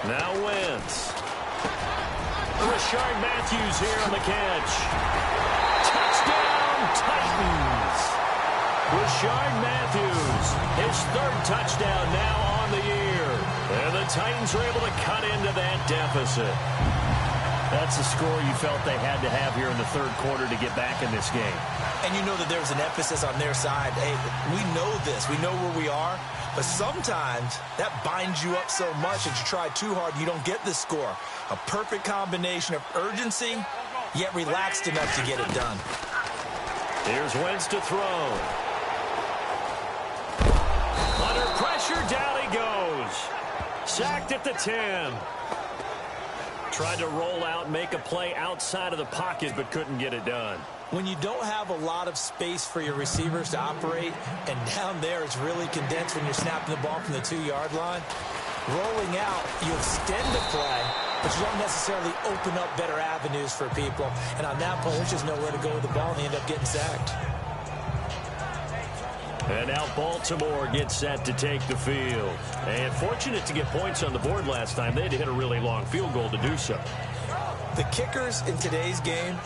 Now Wentz. Rashard Matthews here on the catch. Touchdown, Titans. Rashard Matthews, his 3rd touchdown now on the year. And the Titans are able to cut into that deficit. That's the score you felt they had to have here in the 3rd quarter to get back in this game. And you know that there's an emphasis on their side. Hey, we know this. We know where we are. But sometimes that binds you up so much that you try too hard, you don't get the score. A perfect combination of urgency, yet relaxed enough to get it done. Here's Wentz to throw. Under pressure, down he goes. Sacked at the 10. Tried to roll out, make a play outside of the pocket, but couldn't get it done. When you don't have a lot of space for your receivers to operate, and down there it's really condensed when you're snapping the ball from the 2-yard line, rolling out, you extend the play, but you don't necessarily open up better avenues for people. And on that point, there's just nowhere to go with the ball, and they end up getting sacked. And now Baltimore gets set to take the field. And fortunate to get points on the board last time. They had to hit a really long field goal to do so. The kickers in today's game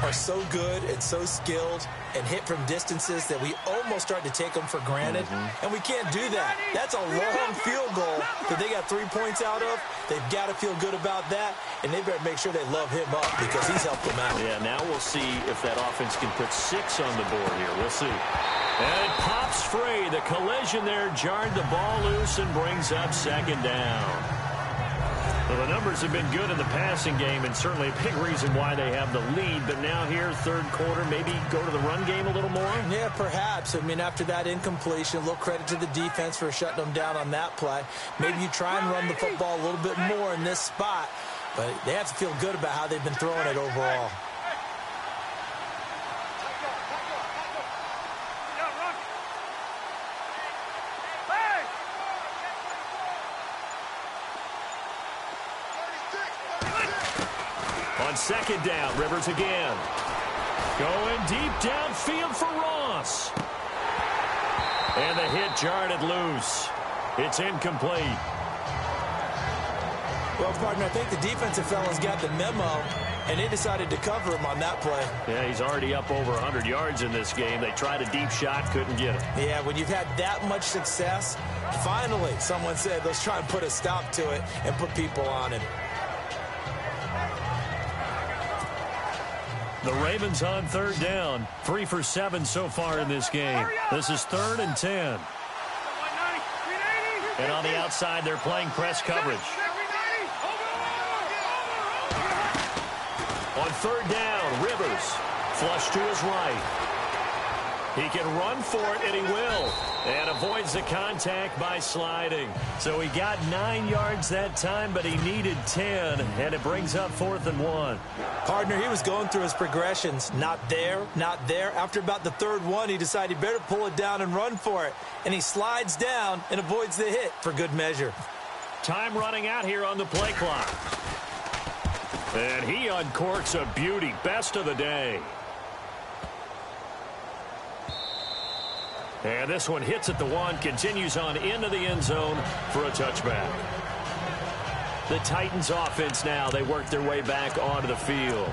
are so good and so skilled and hit from distances that we almost start to take them for granted. And we can't do that. That's a long field goal that they got 3 points out of. They've got to feel good about that, and they better make sure they love him up because he's helped them out. Yeah, now we'll see if that offense can put 6 on the board here. We'll see. And it pops free. The collision there jarred the ball loose and brings up 2nd down. Well, the numbers have been good in the passing game, and certainly a big reason why they have the lead. But now here, third quarter, maybe go to the run game a little more? Yeah, perhaps. I mean, after that incompletion, a little credit to the defense for shutting them down on that play. Maybe you try and run the football a little bit more in this spot. But they have to feel good about how they've been throwing it overall. On second down, Rivers again. Going deep downfield for Ross. And the hit jarred it loose. It's incomplete. Well, partner, I think the defensive fellas got the memo, and they decided to cover him on that play. Yeah, he's already up over 100 yards in this game. They tried a deep shot, couldn't get it. Yeah, when you've had that much success, finally someone said, let's try and put a stop to it and put people on him. The Ravens on third down. 3 for 7 so far in this game. This is 3rd and 10. And on the outside, they're playing press coverage. On third down, Rivers. Flush to his right. He can run for it, and he will. And avoids the contact by sliding. So he got 9 yards that time, but he needed 10. And it brings up 4th and 1. Partner, he was going through his progressions. Not there, not there. After about the third one, he decided he better pull it down and run for it. And he slides down and avoids the hit for good measure. Time running out here on the play clock. And he uncorks a beauty. Best of the day. And this one hits at the 1, continues on into the end zone for a touchback. The Titans offense now, they work their way back onto the field.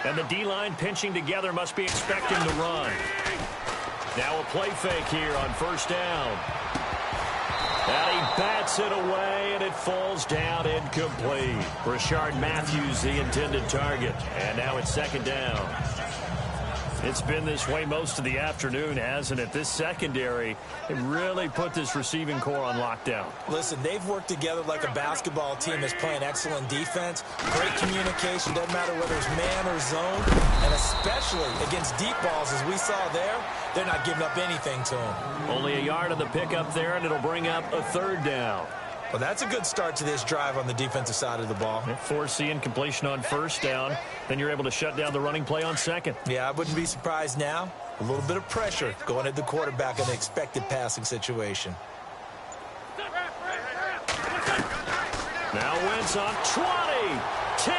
And the D-line pinching together, must be expecting to run. Now a play fake here on first down. And he bats it away, and it falls down incomplete. Rashard Matthews, the intended target. And now it's second down. It's been this way most of the afternoon, hasn't it? This secondary, it really put this receiving core on lockdown. Listen, they've worked together like a basketball team that's playing excellent defense. Great communication, doesn't matter whether it's man or zone. And especially against deep balls, as we saw there, they're not giving up anything to them. Only a yard of the pickup there, and it'll bring up a third down. Well, that's a good start to this drive on the defensive side of the ball. Force the incompletion on first down. Then you're able to shut down the running play on second. Yeah, I wouldn't be surprised now. A little bit of pressure going at the quarterback in an expected passing situation. Now Wentz on 20, 10,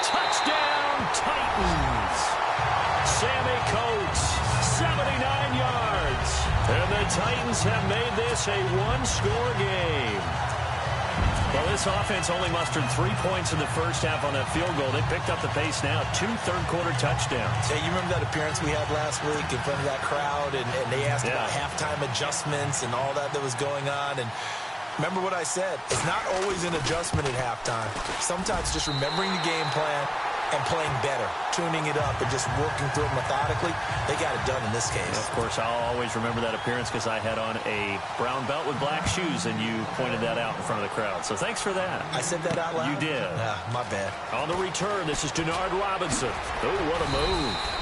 touchdown Titans. Sammy Coates, 79 yards. And the Titans have made this a one-score game. Well, this offense only mustered 3 points in the first half on that field goal. They picked up the pace now. 2 third-quarter touchdowns. Hey, you remember that appearance we had last week in front of that crowd, and they asked about halftime adjustments and all that was going on, and remember what I said. It's not always an adjustment at halftime. Sometimes just remembering the game plan and playing better, tuning it up, and just working through it methodically. They got it done in this case. Of course, I'll always remember that appearance because I had on a brown belt with black shoes, and you pointed that out in front of the crowd. So thanks for that. I said that out loud? You did. My bad. On the return, this is Denard Robinson. Oh, what a move.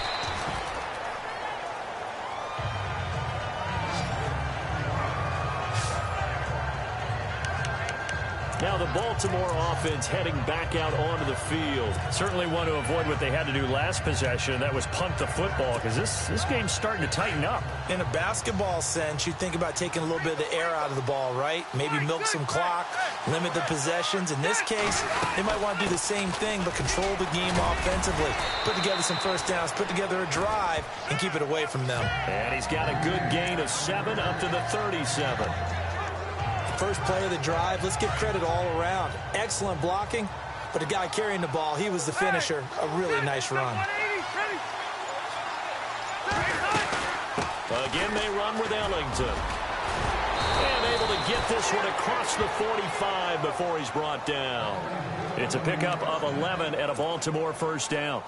Now the Baltimore offense heading back out onto the field. Certainly want to avoid what they had to do last possession. That was punt the football, because this game's starting to tighten up. In a basketball sense, you think about taking a little bit of the air out of the ball, right? Maybe milk some clock, limit the possessions. In this case, they might want to do the same thing, but control the game offensively. Put together some first downs, put together a drive, and keep it away from them. And he's got a good gain of 7 up to the 37. First play of the drive, let's give credit all around. Excellent blocking, but the guy carrying the ball, he was the finisher. A really nice run. Again, they run with Ellington. And able to get this one across the 45 before he's brought down. It's a pickup of 11 at a Baltimore first down.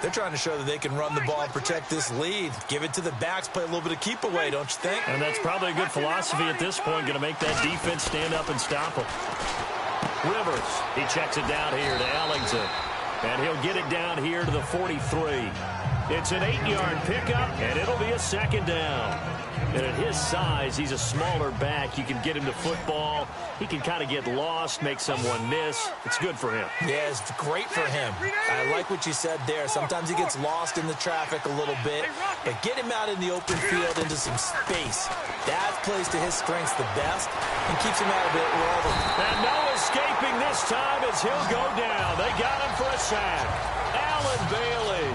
They're trying to show that they can run the ball and protect this lead. Give it to the backs, play a little bit of keep away, don't you think? And that's probably a good philosophy at this point, going to make that defense stand up and stop them. Rivers, he checks it down here to Ellington. And he'll get it down here to the 43. It's an 8-yard pickup, and it'll be a second down. And at his size, he's a smaller back. You can get him to football. He can kind of get lost, make someone miss. It's good for him. Yeah, it's great for him. I like what you said there. Sometimes he gets lost in the traffic a little bit, but get him out in the open field into some space. That plays to his strengths the best and keeps him out of it where all the... And no escaping this time as he'll go down. They got him for a sack. Allen Bailey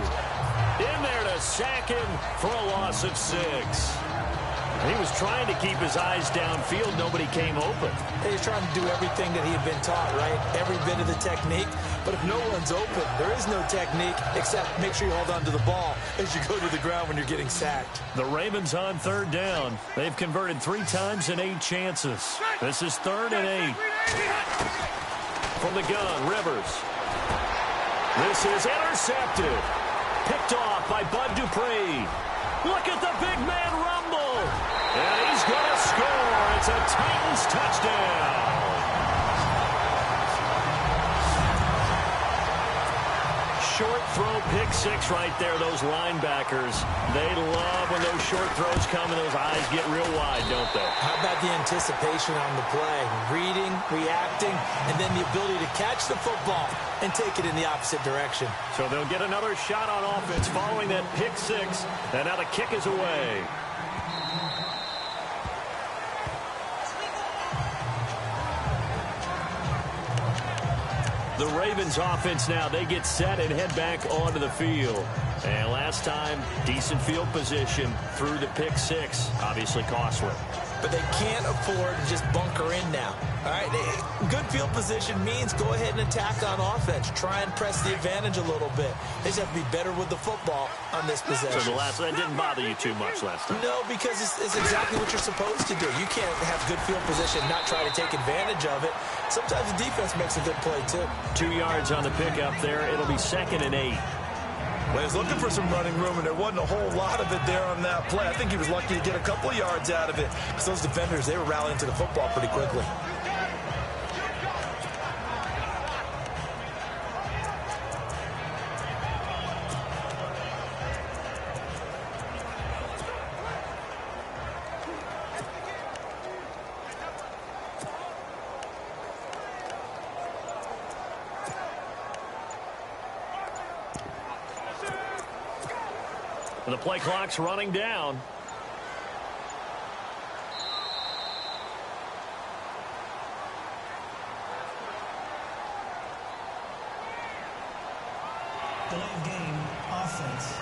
in there to sack him for a loss of 6. He was trying to keep his eyes downfield. Nobody came open. He's trying to do everything that he had been taught, right? Every bit of the technique. But if no one's open, there is no technique except make sure you hold on to the ball as you go to the ground when you're getting sacked. The Ravens on third down. They've converted 3 times in 8 chances. This is 3rd and 8. From the gun, Rivers. This is intercepted. Picked off by Bud Dupree. Look at the big man rumble. And he's going to score. It's a Titans touchdown. Short throw, pick 6 right there. Those linebackers, they love when those short throws come and those eyes get real wide, don't they? How about the anticipation on the play? Reading, reacting, and then the ability to catch the football and take it in the opposite direction. So they'll get another shot on offense following that pick 6. And now the kick is away. The Ravens offense now, they get set and head back onto the field. And last time, decent field position through the pick 6. Obviously costly. But they can't afford to just bunker in now. All right, good field position means go ahead and attack on offense. Try and press the advantage a little bit. They just have to be better with the football on this possession. So that didn't bother you too much last time? No, because it's exactly what you're supposed to do. You can't have good field position and not try to take advantage of it. Sometimes the defense makes a good play, too. 2 yards on the pickup there. It'll be 2nd and 8. Well, he was looking for some running room, and there wasn't a whole lot of it there on that play. I think he was lucky to get a couple of yards out of it because those defenders, they were rallying to the football pretty quickly. The play clock's running down. Delay game, offense.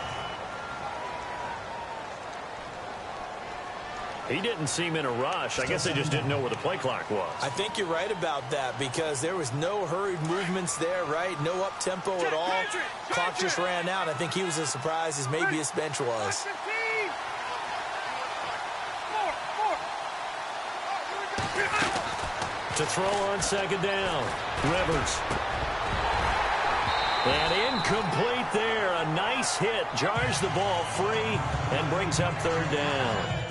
He didn't seem in a rush. I guess they just didn't know where the play clock was. I think you're right about that because there was no hurried movements there, right? No up-tempo at all. Clock just ran out. I think he was as surprised as maybe his bench was. To throw on 2nd down. Rivers. And incomplete there. A nice hit. Jars the ball free and brings up 3rd down.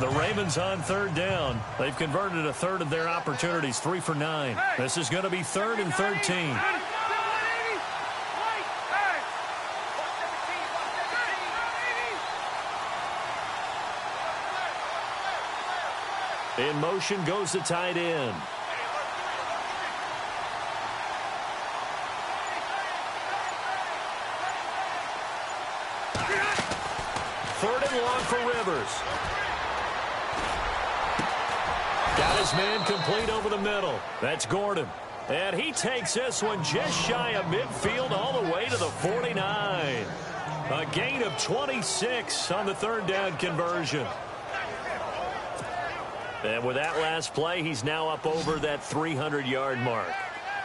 The Ravens on 3rd down. They've converted 1/3 of their opportunities, 3 for 9. This is going to be 3rd and 13. In motion goes the tight end. Third and long for Rivers. Got his man complete over the middle. That's Gordon. And he takes this one just shy of midfield all the way to the 49. A gain of 26 on the third down conversion. And with that last play, he's now up over that 300-yard mark.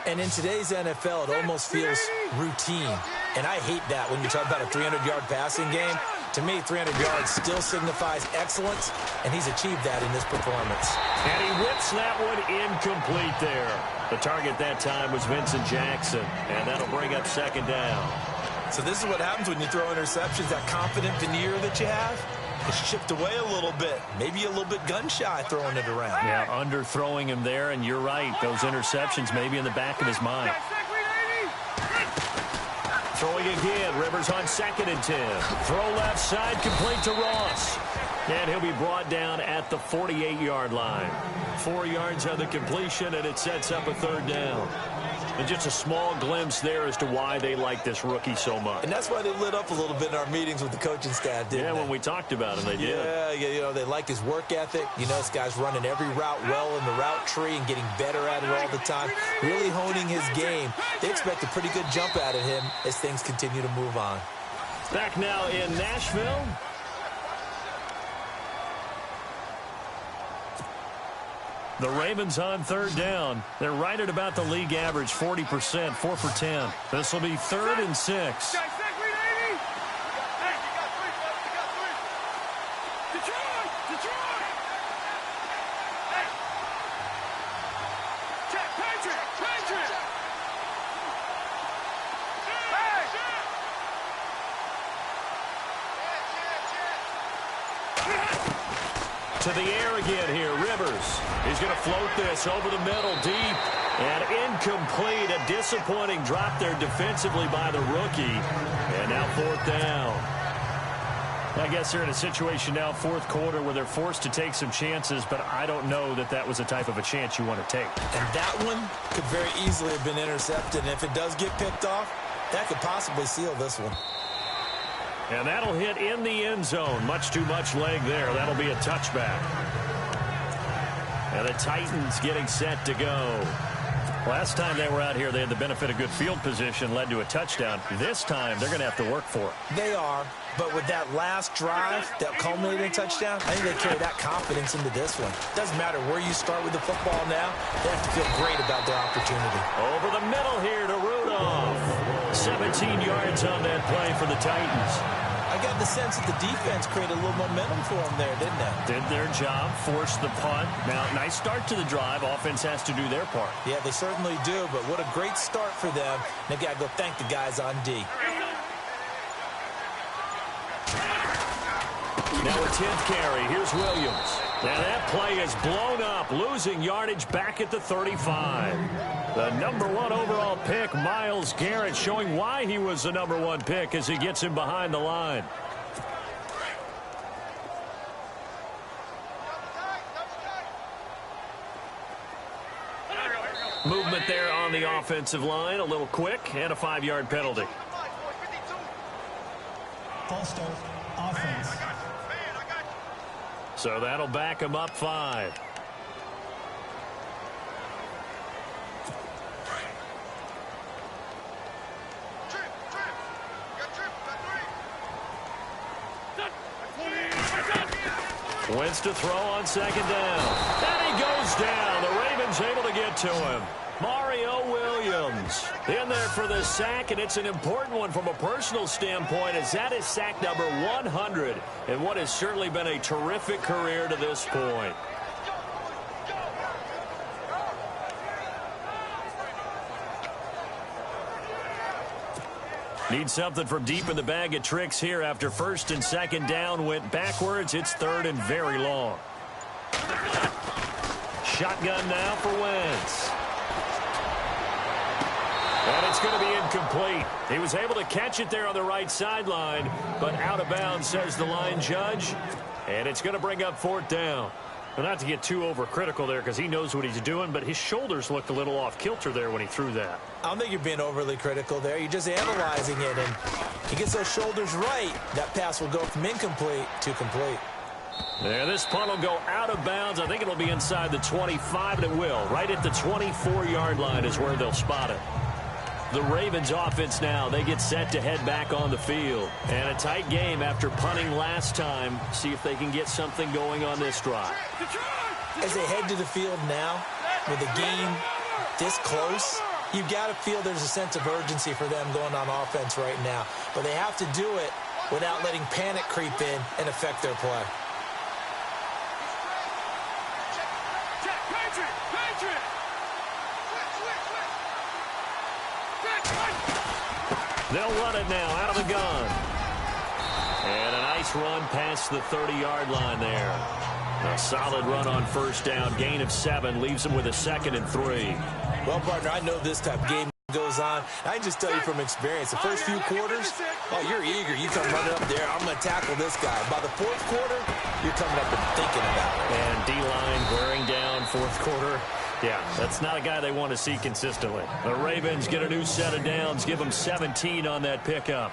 And in today's NFL, it almost feels routine. And I hate that when you talk about a 300-yard passing game. To me, 300 yards still signifies excellence, and he's achieved that in this performance. And he whips that one incomplete there. The target that time was Vincent Jackson, and that'll bring up second down. So this is what happens when you throw interceptions. That confident veneer that you have is chipped away a little bit. Maybe a little bit gun-shy throwing it around. Yeah, underthrowing him there, and you're right. Those interceptions maybe in the back of his mind. Throwing again. Rivers on 2nd and 10. Throw left side, complete to Ross. And he'll be brought down at the 48-yard line. 4 yards on the completion, and it sets up a third down. And just a small glimpse there as to why they like this rookie so much. And that's why they lit up a little bit in our meetings with the coaching staff, didn't they? Yeah, when we talked about him, they did. Yeah, you know, they like his work ethic. You know, this guy's running every route well in the route tree and getting better at it all the time, really honing his game. They expect a pretty good jump out of him as things continue to move on. Back now in Nashville. The Ravens on third down. They're right at about the league average, 40%, 4 for 10. This will be 3rd and 6. To the air again here, Rivers. He's going to float this over the middle, deep, and incomplete. A disappointing drop there defensively by the rookie. And now 4th down. I guess they're in a situation now, 4th quarter, where they're forced to take some chances, but I don't know that that was the type of a chance you want to take. And that one could very easily have been intercepted. And if it does get picked off, that could possibly seal this one. And that'll hit in the end zone. Much too much leg there. That'll be a touchback. And the Titans getting set to go. Last time they were out here, they had the benefit of good field position, led to a touchdown. This time, they're going to have to work for it. They are, but with that last drive, that culminating touchdown, I think they carry that confidence into this one. Doesn't matter where you start with the football now, they have to feel great about their opportunity. Over the middle here to Rudolph. 17 yards on that play for the Titans. I got the sense that the defense created a little momentum for them there, didn't it? Did their job, forced the punt. Now, nice start to the drive. Offense has to do their part. Yeah, they certainly do, but what a great start for them. They've got to go thank the guys on D. Now a 10th carry. Here's Williams. Now that play is blown up, losing yardage back at the 35. The #1 overall pick, Myles Garrett, showing why he was the #1 pick as he gets him behind the line. Movement there on the offensive line, a little quick, and a 5-yard penalty. False start, offense. So that'll back him up 5. Wentz to throw on 2nd down. And he goes down. The Ravens able to get to him. Mario Williams in there for the sack, and it's an important one from a personal standpoint, as that is sack number 100 in what has certainly been a terrific career to this point. Need something from deep in the bag of tricks here after 1st and 2nd down went backwards. It's 3rd and very long. Shotgun now for Wentz. And it's going to be incomplete. He was able to catch it there on the right sideline, but out of bounds, says the line judge. And it's going to bring up 4th down. Well, not to get too overcritical there because he knows what he's doing, but his shoulders looked a little off kilter there when he threw that. I don't think you're being overly critical there. You're just analyzing it, and he gets those shoulders right. That pass will go from incomplete to complete. And this punt will go out of bounds. I think it'll be inside the 25, and it will. Right at the 24-yard line is where they'll spot it. The Ravens offense now, they get set to head back on the field. And a tight game after punting last time. See if they can get something going on this drive. As they head to the field now, with the game this close, you've got to feel there's a sense of urgency for them going on offense right now. But they have to do it without letting panic creep in and affect their play. They'll run it now out of the gun. And a nice run past the 30-yard line there. A solid run on first down. Gain of 7 leaves them with a 2nd and 3. Well, partner, I know this type of game goes on. I can just tell you from experience, the first few quarters, oh, you're eager. You come running up there. I'm going to tackle this guy. By the 4th quarter, you're coming up and thinking about it. And D-line wearing down 4th quarter. Yeah, that's not a guy they want to see consistently. The Ravens get a new set of downs, give them 17 on that pickup.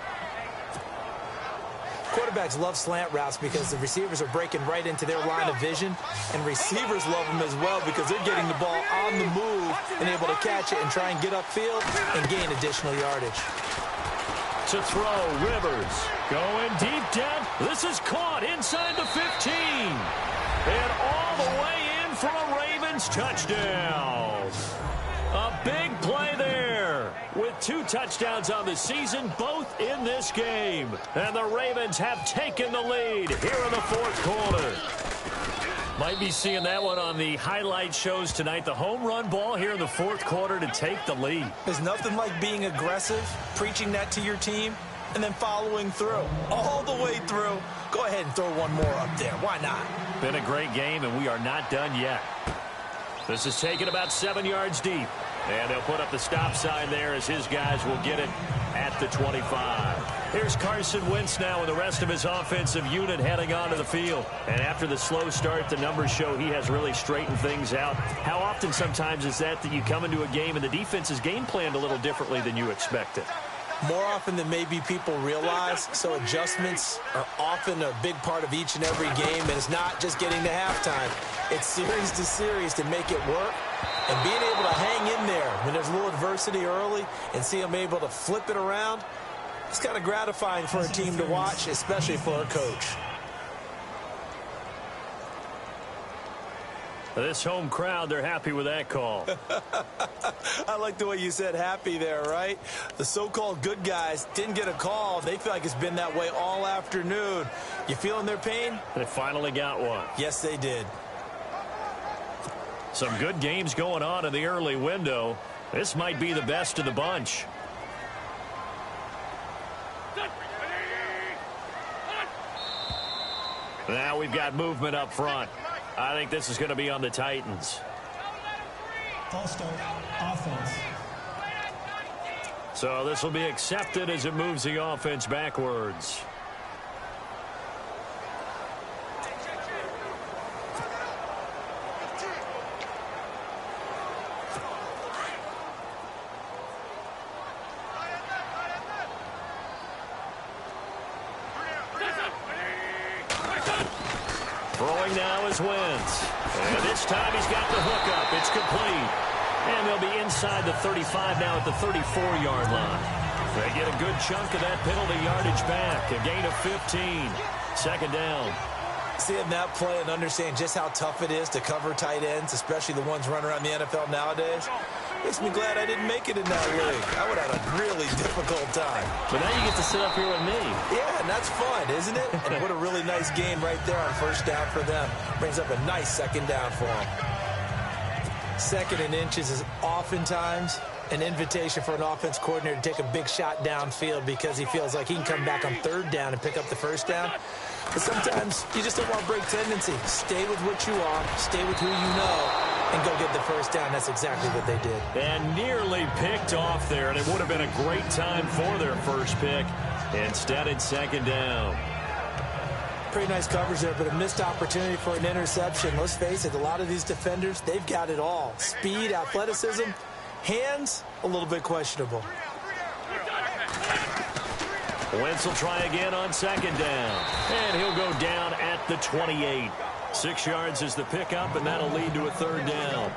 Quarterbacks love slant routes because the receivers are breaking right into their line of vision, and receivers love them as well because they're getting the ball on the move and able to catch it and try and get upfield and gain additional yardage. To throw, Rivers going deep down. This is caught inside the 15. And all the way in for a Ravens touchdown. A big play there with 2 touchdowns on the season, both in this game. And the Ravens have taken the lead here in the 4th quarter. Might be seeing that one on the highlight shows tonight. The home run ball here in the 4th quarter to take the lead. There's nothing like being aggressive, preaching that to your team, and then following through. All the way through. Go ahead and throw one more up there. Why not? Been a great game, and we are not done yet. This is taken about 7 yards deep. And they'll put up the stop sign there as his guys will get it at the 25. Here's Carson Wentz now with the rest of his offensive unit heading onto the field. And after the slow start, the numbers show he has really straightened things out. How often sometimes is that you come into a game and the defense is game planned a little differently than you expected? More often than maybe people realize, so adjustments are often a big part of each and every game, and it's not just getting to halftime. It's series to series to make it work, and being able to hang in there when there's a little adversity early and see them able to flip it around, it's kind of gratifying for a team to watch, especially for a coach. This home crowd, they're happy with that call. I like the way you said happy there, right? The so-called good guys didn't get a call. They feel like it's been that way all afternoon. You feeling their pain? They finally got one. Yes, they did. Some good games going on in the early window. This might be the best of the bunch. Now we've got movement up front. I think this is going to be on the Titans. False start, offense. So this will be accepted as it moves the offense backwards. Throwing now is Wentz. And this time he's got the hookup. It's complete. And they'll be inside the 35 now at the 34-yard line. They get a good chunk of that penalty yardage back. A gain of 15. 2nd down. Seeing that play and understand just how tough it is to cover tight ends, especially the ones running around the NFL nowadays, makes me glad I didn't make it in that league. I would have a really difficult time. But now you get to sit up here with me. Yeah, and that's fun, isn't it? And what a really nice game right there on first down for them. Brings up a nice 2nd down for them. 2nd and inches is oftentimes an invitation for an offense coordinator to take a big shot downfield because he feels like he can come back on 3rd down and pick up the 1st down. But sometimes you just don't want to break tendency. Stay with what you are, stay with who you know, and go get the 1st down. That's exactly what they did. And nearly picked off there, and it would have been a great time for their first pick. Instead, it's 2nd down. Pretty nice coverage there, but a missed opportunity for an interception. Let's face it, a lot of these defenders, they've got it all. Speed, athleticism, hands, a little bit questionable. Wentz will try again on 2nd down. And he'll go down at at the 28. 6 yards is the pickup, and that'll lead to a third down.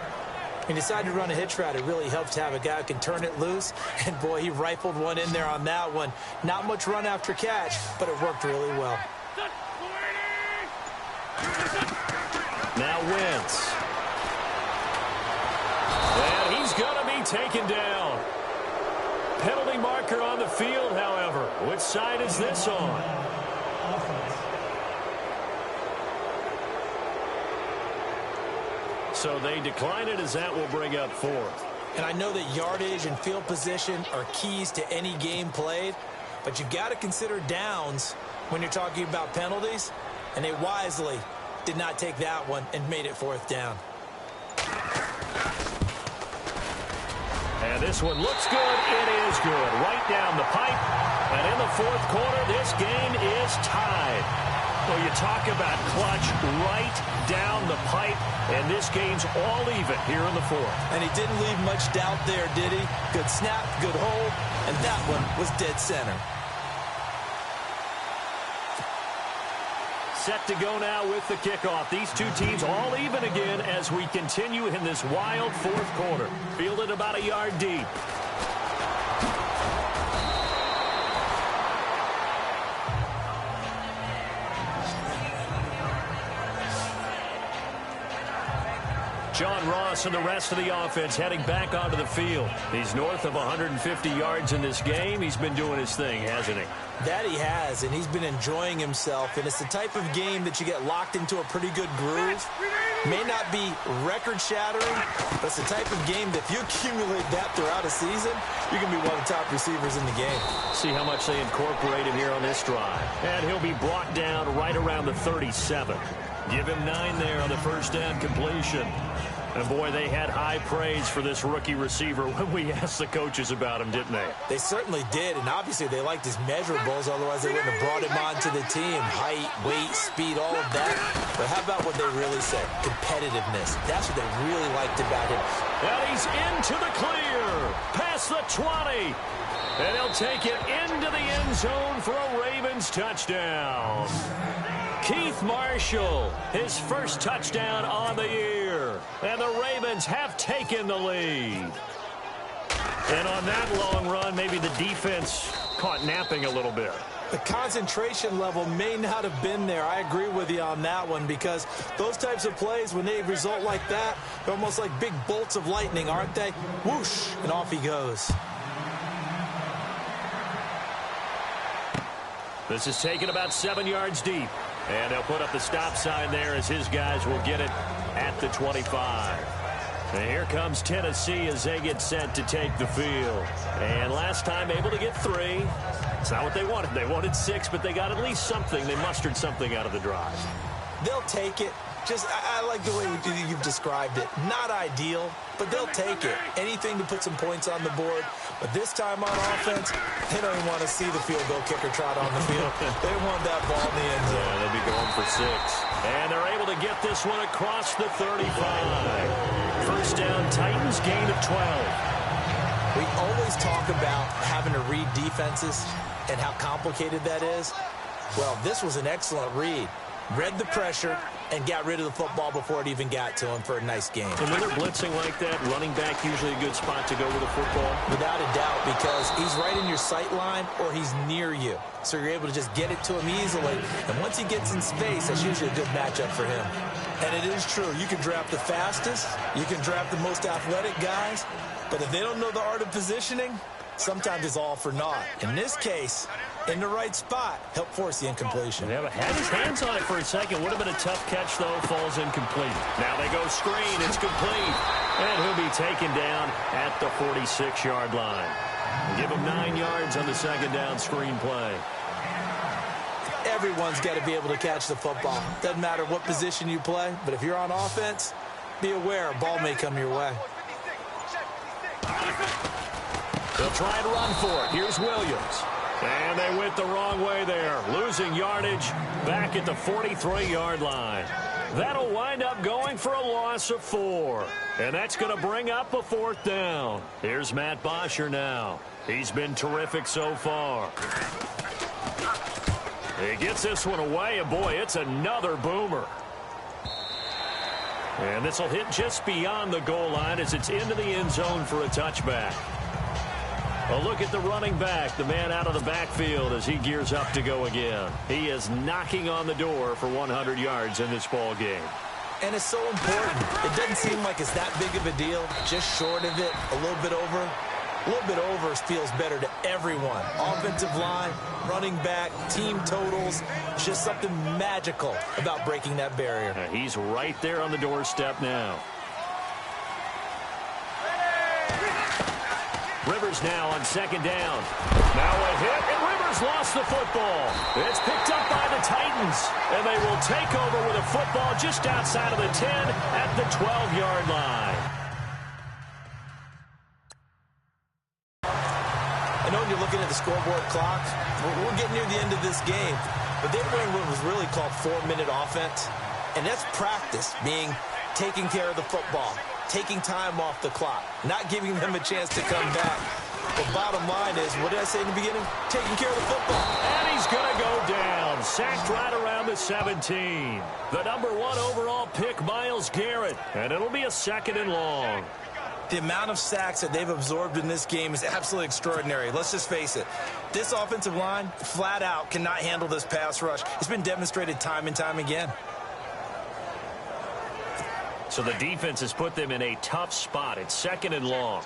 He decided to run a hitch route. It really helps to have a guy who can turn it loose. And, boy, he rifled one in there on that one. Not much run after catch, but it worked really well. Now Wentz. And he's going to be taken down. Penalty marker on the field, however. Which side is this on? So they decline it, as that will bring up fourth. And I know that yardage and field position are keys to any game played, but you've got to consider downs when you're talking about penalties, and they wisely did not take that one and made it fourth down. And this one looks good. It is good. Right down the pipe. And in the fourth quarter, this game is tied. Well, you talk about clutch right down the pipe, and this game's all even here in the fourth. And he didn't leave much doubt there, did he? Good snap, good hold, and that one was dead center. Set to go now with the kickoff. These two teams all even again as we continue in this wild fourth quarter. Fielded about a yard deep. John Ross and the rest of the offense heading back onto the field. He's north of 150 yards in this game. He's been doing his thing, hasn't he? That he has, and he's been enjoying himself. And it's the type of game that you get locked into a pretty good groove. May not be record-shattering, but it's the type of game that if you accumulate that throughout a season, you're going to be one of the top receivers in the game. See how much they incorporate him here on this drive. And he'll be brought down right around the 37. Give him 9 there on the first down completion. And, boy, they had high praise for this rookie receiver when we asked the coaches about him, didn't they? They certainly did, and obviously they liked his measurables, otherwise they wouldn't have brought him onto the team. Height, weight, speed, all of that. But how about what they really said? Competitiveness. That's what they really liked about him. And he's into the clear. Past the 20. And he'll take it into the end zone for a Ravens touchdown. Keith Marshall, his first touchdown on the year. And the Ravens have taken the lead. And on that long run, maybe the defense caught napping a little bit. The concentration level may not have been there. I agree with you on that one, because those types of plays, when they result like that, they're almost like big bolts of lightning, aren't they? Whoosh, and off he goes. This is taken about 7 yards deep. And they'll put up the stop sign there as his guys will get it at the 25. And here comes Tennessee as they get set to take the field. And last time able to get 3. It's not what they wanted. They wanted 6, but they got at least something. They mustered something out of the drive. They'll take it. I like the way you've described it. Not ideal, but they'll take it. Anything to put some points on the board. But this time on offense, they don't even want to see the field goal kicker trot on the field. They want that ball in the end zone. Yeah, they'll be going for 6. And they're able to get this one across the 35. First down, Titans, gain of 12. We always talk about having to read defenses and how complicated that is. Well, this was an excellent read. Read the pressure and got rid of the football before it even got to him for a nice game. And when they're blitzing like that, running back usually a good spot to go with the football? Without a doubt, because he's right in your sight line or he's near you. So you're able to just get it to him easily. And once he gets in space, that's usually a good matchup for him. And it is true. You can draft the fastest. You can draft the most athletic guys. But if they don't know the art of positioning, sometimes it's all for naught. In this case, in the right spot, help force the incompletion. Yeah, but had his hands on it for a second. Would have been a tough catch, though. Falls incomplete. Now they go screen. It's complete. And he'll be taken down at the 46-yard line. Give him 9 yards on the second down screen play. Everyone's got to be able to catch the football. Doesn't matter what position you play, but if you're on offense, be aware a ball may come your way. They'll try and run for it. Here's Williams. And they went the wrong way there. Losing yardage back at the 43-yard line. That'll wind up going for a loss of 4. And that's going to bring up a 4th down. Here's Matt Bosher now. He's been terrific so far. He gets this one away, and boy, it's another boomer. And this will hit just beyond the goal line as it's into the end zone for a touchback. A look at the running back, the man out of the backfield as he gears up to go again. He is knocking on the door for 100 yards in this ball game. And it's so important. It doesn't seem like it's that big of a deal, just short of it, a little bit over. A little bit over feels better to everyone. Offensive line, running back, team totals. It's just something magical about breaking that barrier. He's right there on the doorstep now. Rivers now on second down. Now a hit, and Rivers lost the football. It's picked up by the Titans, and they will take over with a football just outside of the 10 at the 12-yard line. I know when you're looking at the scoreboard clock, we're getting near the end of this game, but they were in what was really called 4-minute offense, and that's practice, meaning taking care of the football, taking time off the clock, not giving them a chance to come back. The bottom line is, what did I say in the beginning? Taking care of the football. And he's going to go down, sacked right around the 17. The number 1 overall pick, Myles Garrett, and it'll be a 2nd and long. The amount of sacks that they've absorbed in this game is absolutely extraordinary. Let's just face it. This offensive line, flat out, cannot handle this pass rush. It's been demonstrated time and time again. So the defense has put them in a tough spot. It's 2nd and long.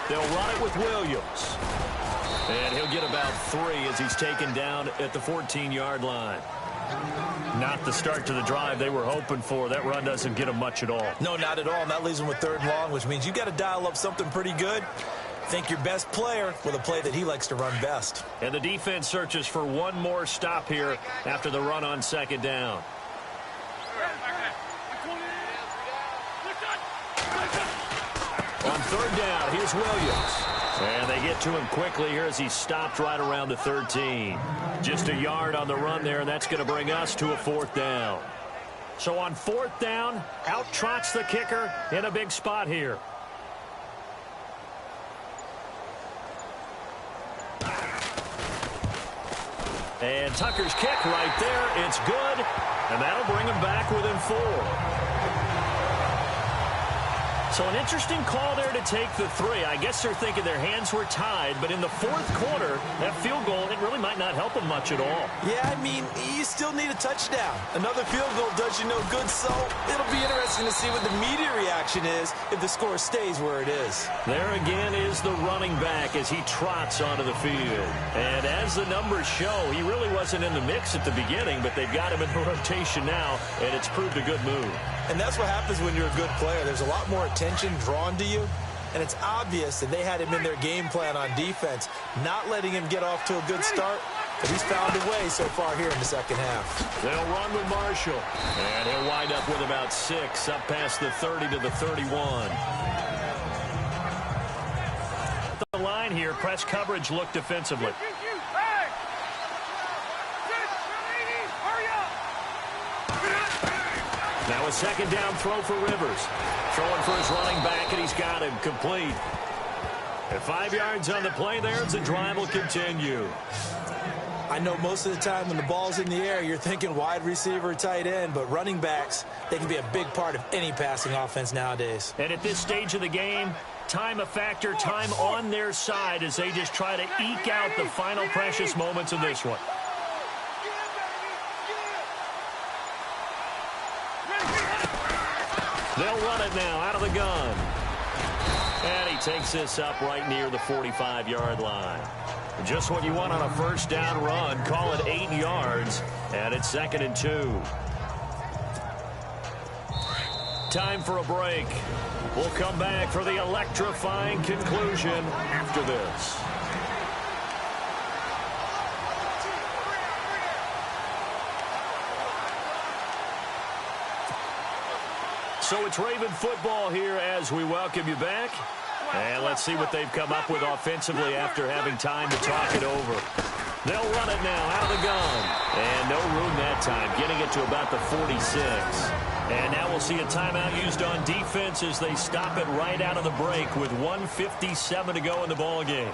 They'll run it with Williams. And he'll get about 3 as he's taken down at the 14-yard line. Not the start to the drive they were hoping for. That run doesn't get them much at all. No, not at all. And that leaves them with 3rd and long, which means you got to dial up something pretty good. Think your best player with a play that he likes to run best. And the defense searches for one more stop here after the run on 2nd down. On 3rd down, here's Williams. And they get to him quickly here as he's stopped right around the 13. Just a yard on the run there, and that's going to bring us to a 4th down. So on 4th down, out trots the kicker in a big spot here. And Tucker's kick right there. It's good, and that'll bring him back within 4. So an interesting call there to take the 3. I guess they're thinking their hands were tied, but in the 4th quarter, that field goal, it really might not help them much at all. Yeah, I mean, you still need a touchdown. Another field goal does you no good, so it'll be interesting to see what the media reaction is if the score stays where it is. There again is the running back as he trots onto the field. And as the numbers show, he really wasn't in the mix at the beginning, but they've got him in the rotation now, and it's proved a good move. And that's what happens when you're a good player. There's a lot more attention drawn to you, and it's obvious that they had him in their game plan on defense, not letting him get off to a good start, but he's found a way so far here in the 2nd half. They'll run with Marshall, and he'll wind up with about 6 up past the 30 to the 31. The line here, press coverage look defensively. Now a 2nd down throw for Rivers. Throwing for his running back, and he's got him complete. At 5 yards on the play there, the drive will continue. I know most of the time when the ball's in the air, you're thinking wide receiver, tight end, but running backs, they can be a big part of any passing offense nowadays. And at this stage of the game, time a factor, time on their side as they just try to eke out the final precious moments of this one. They'll run it now out of the gun. And he takes this up right near the 45-yard line. Just what you want on a 1st down run. Call it 8 yards, and it's 2nd and 2. Time for a break. We'll come back for the electrifying conclusion after this. So it's Raven football here as we welcome you back. And let's see what they've come up with offensively after having time to talk it over. They'll run it now out of the gun. And no room that time, getting it to about the 46. And now we'll see a timeout used on defense as they stop it right out of the break with 1:57 to go in the ball game.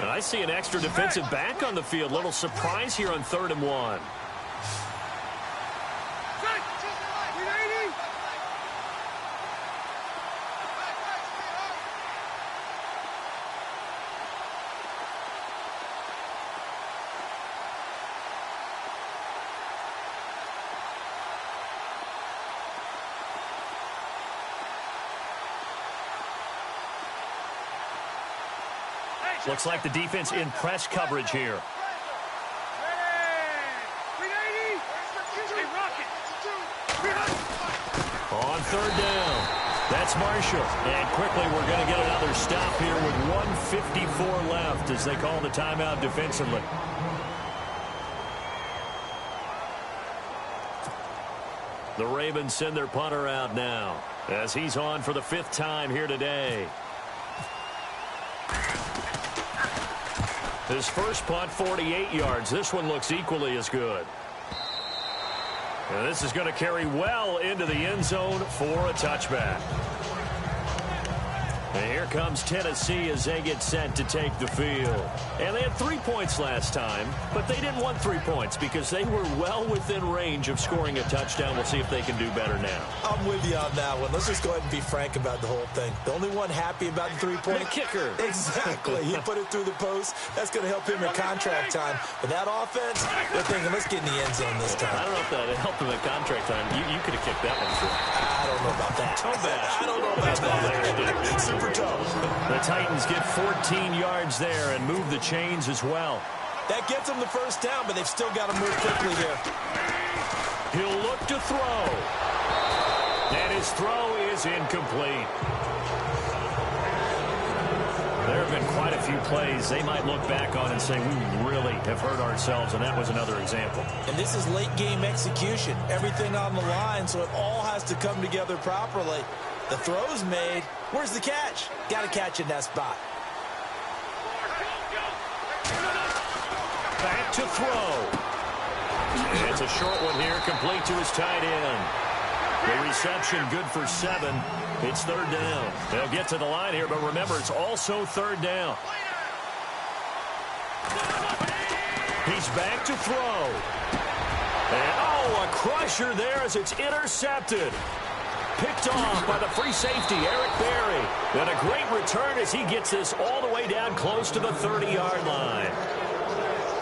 And I see an extra defensive back on the field. Little surprise here on 3rd and 1. Looks like the defense in press coverage here. On 3rd down. That's Marshall. And quickly we're going to get another stop here with 1:54 left as they call the timeout defensively. The Ravens send their punter out now as he's on for the 5th time here today. His first punt, 48 yards. This one looks equally as good. And this is going to carry well into the end zone for a touchback. And here comes Tennessee as they get set to take the field. And they had 3 points last time, but they didn't want 3 points because they were well within range of scoring a touchdown. We'll see if they can do better now. I'm with you on that one. Let's just go ahead and be frank about the whole thing. The only one happy about the 3-point The kicker. Exactly. He put it through the post. That's going to help him in contract time. But that offense, they're thinking, let's get in the end zone this time. I don't know if that helped him at contract time. You could have kicked that one through. I don't know about that. I don't know about that. Super tough. The Titans get 14 yards there and move the chains as well. That gets them the first down, but they've still got to move quickly here. He'll look to throw. And his throw is incomplete. There have been quite a few plays they might look back on and say, we really have hurt ourselves, and that was another example. And this is late game execution. Everything on the line, so it all has to come together properly. The throw's made. Where's the catch? Got to catch in that spot. Back to throw. It's a short one here, complete to his tight end. The reception good for 7. It's 3rd down. They'll get to the line here, but remember, it's also 3rd down. He's back to throw. And, oh, a crusher there as it's intercepted. Picked off by the free safety, Eric Berry. And a great return as he gets this all the way down close to the 30-yard line.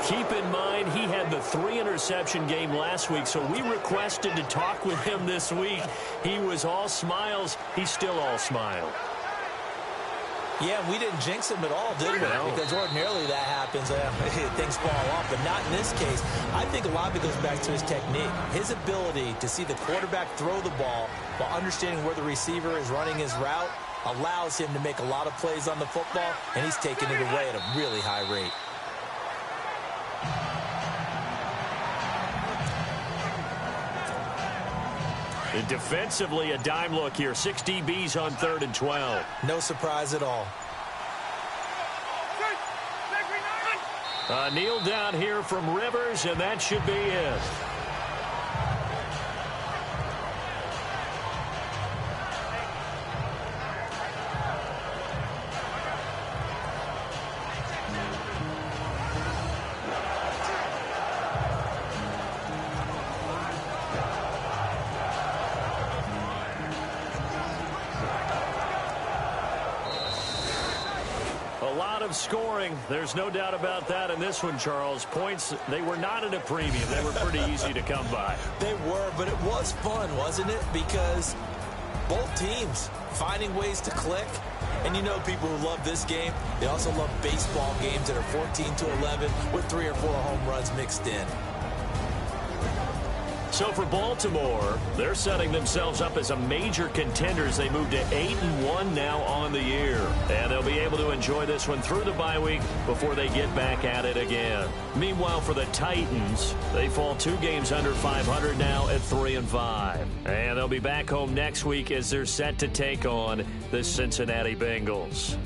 Keep in mind, he had the 3-interception game last week, so we requested to talk with him this week. He was all smiles. He's still all smile. Yeah, we didn't jinx him at all, did we? No. Because ordinarily that happens. Things fall off, but not in this case. I think a lot of it goes back to his technique. His ability to see the quarterback throw the ball while understanding where the receiver is running his route allows him to make a lot of plays on the football, and he's taking it away at a really high rate. And defensively, a dime look here. 6 DBs on 3rd and 12. No surprise at all. Kneel down here from Rivers, and that should be it. Scoring, there's no doubt about that in this one, Charles. Points, they were not at a premium. They were pretty easy to come by. They were, but it was fun, wasn't it? Because both teams finding ways to click. And you know, people who love this game, they also love baseball games that are 14-11 with 3 or 4 home runs mixed in. So for Baltimore, they're setting themselves up as a major contender as they move to 8-1 now on the year. And they'll be able to enjoy this one through the bye week before they get back at it again. Meanwhile, for the Titans, they fall 2 games under 500 now at 3-5. And they'll be back home next week as they're set to take on the Cincinnati Bengals.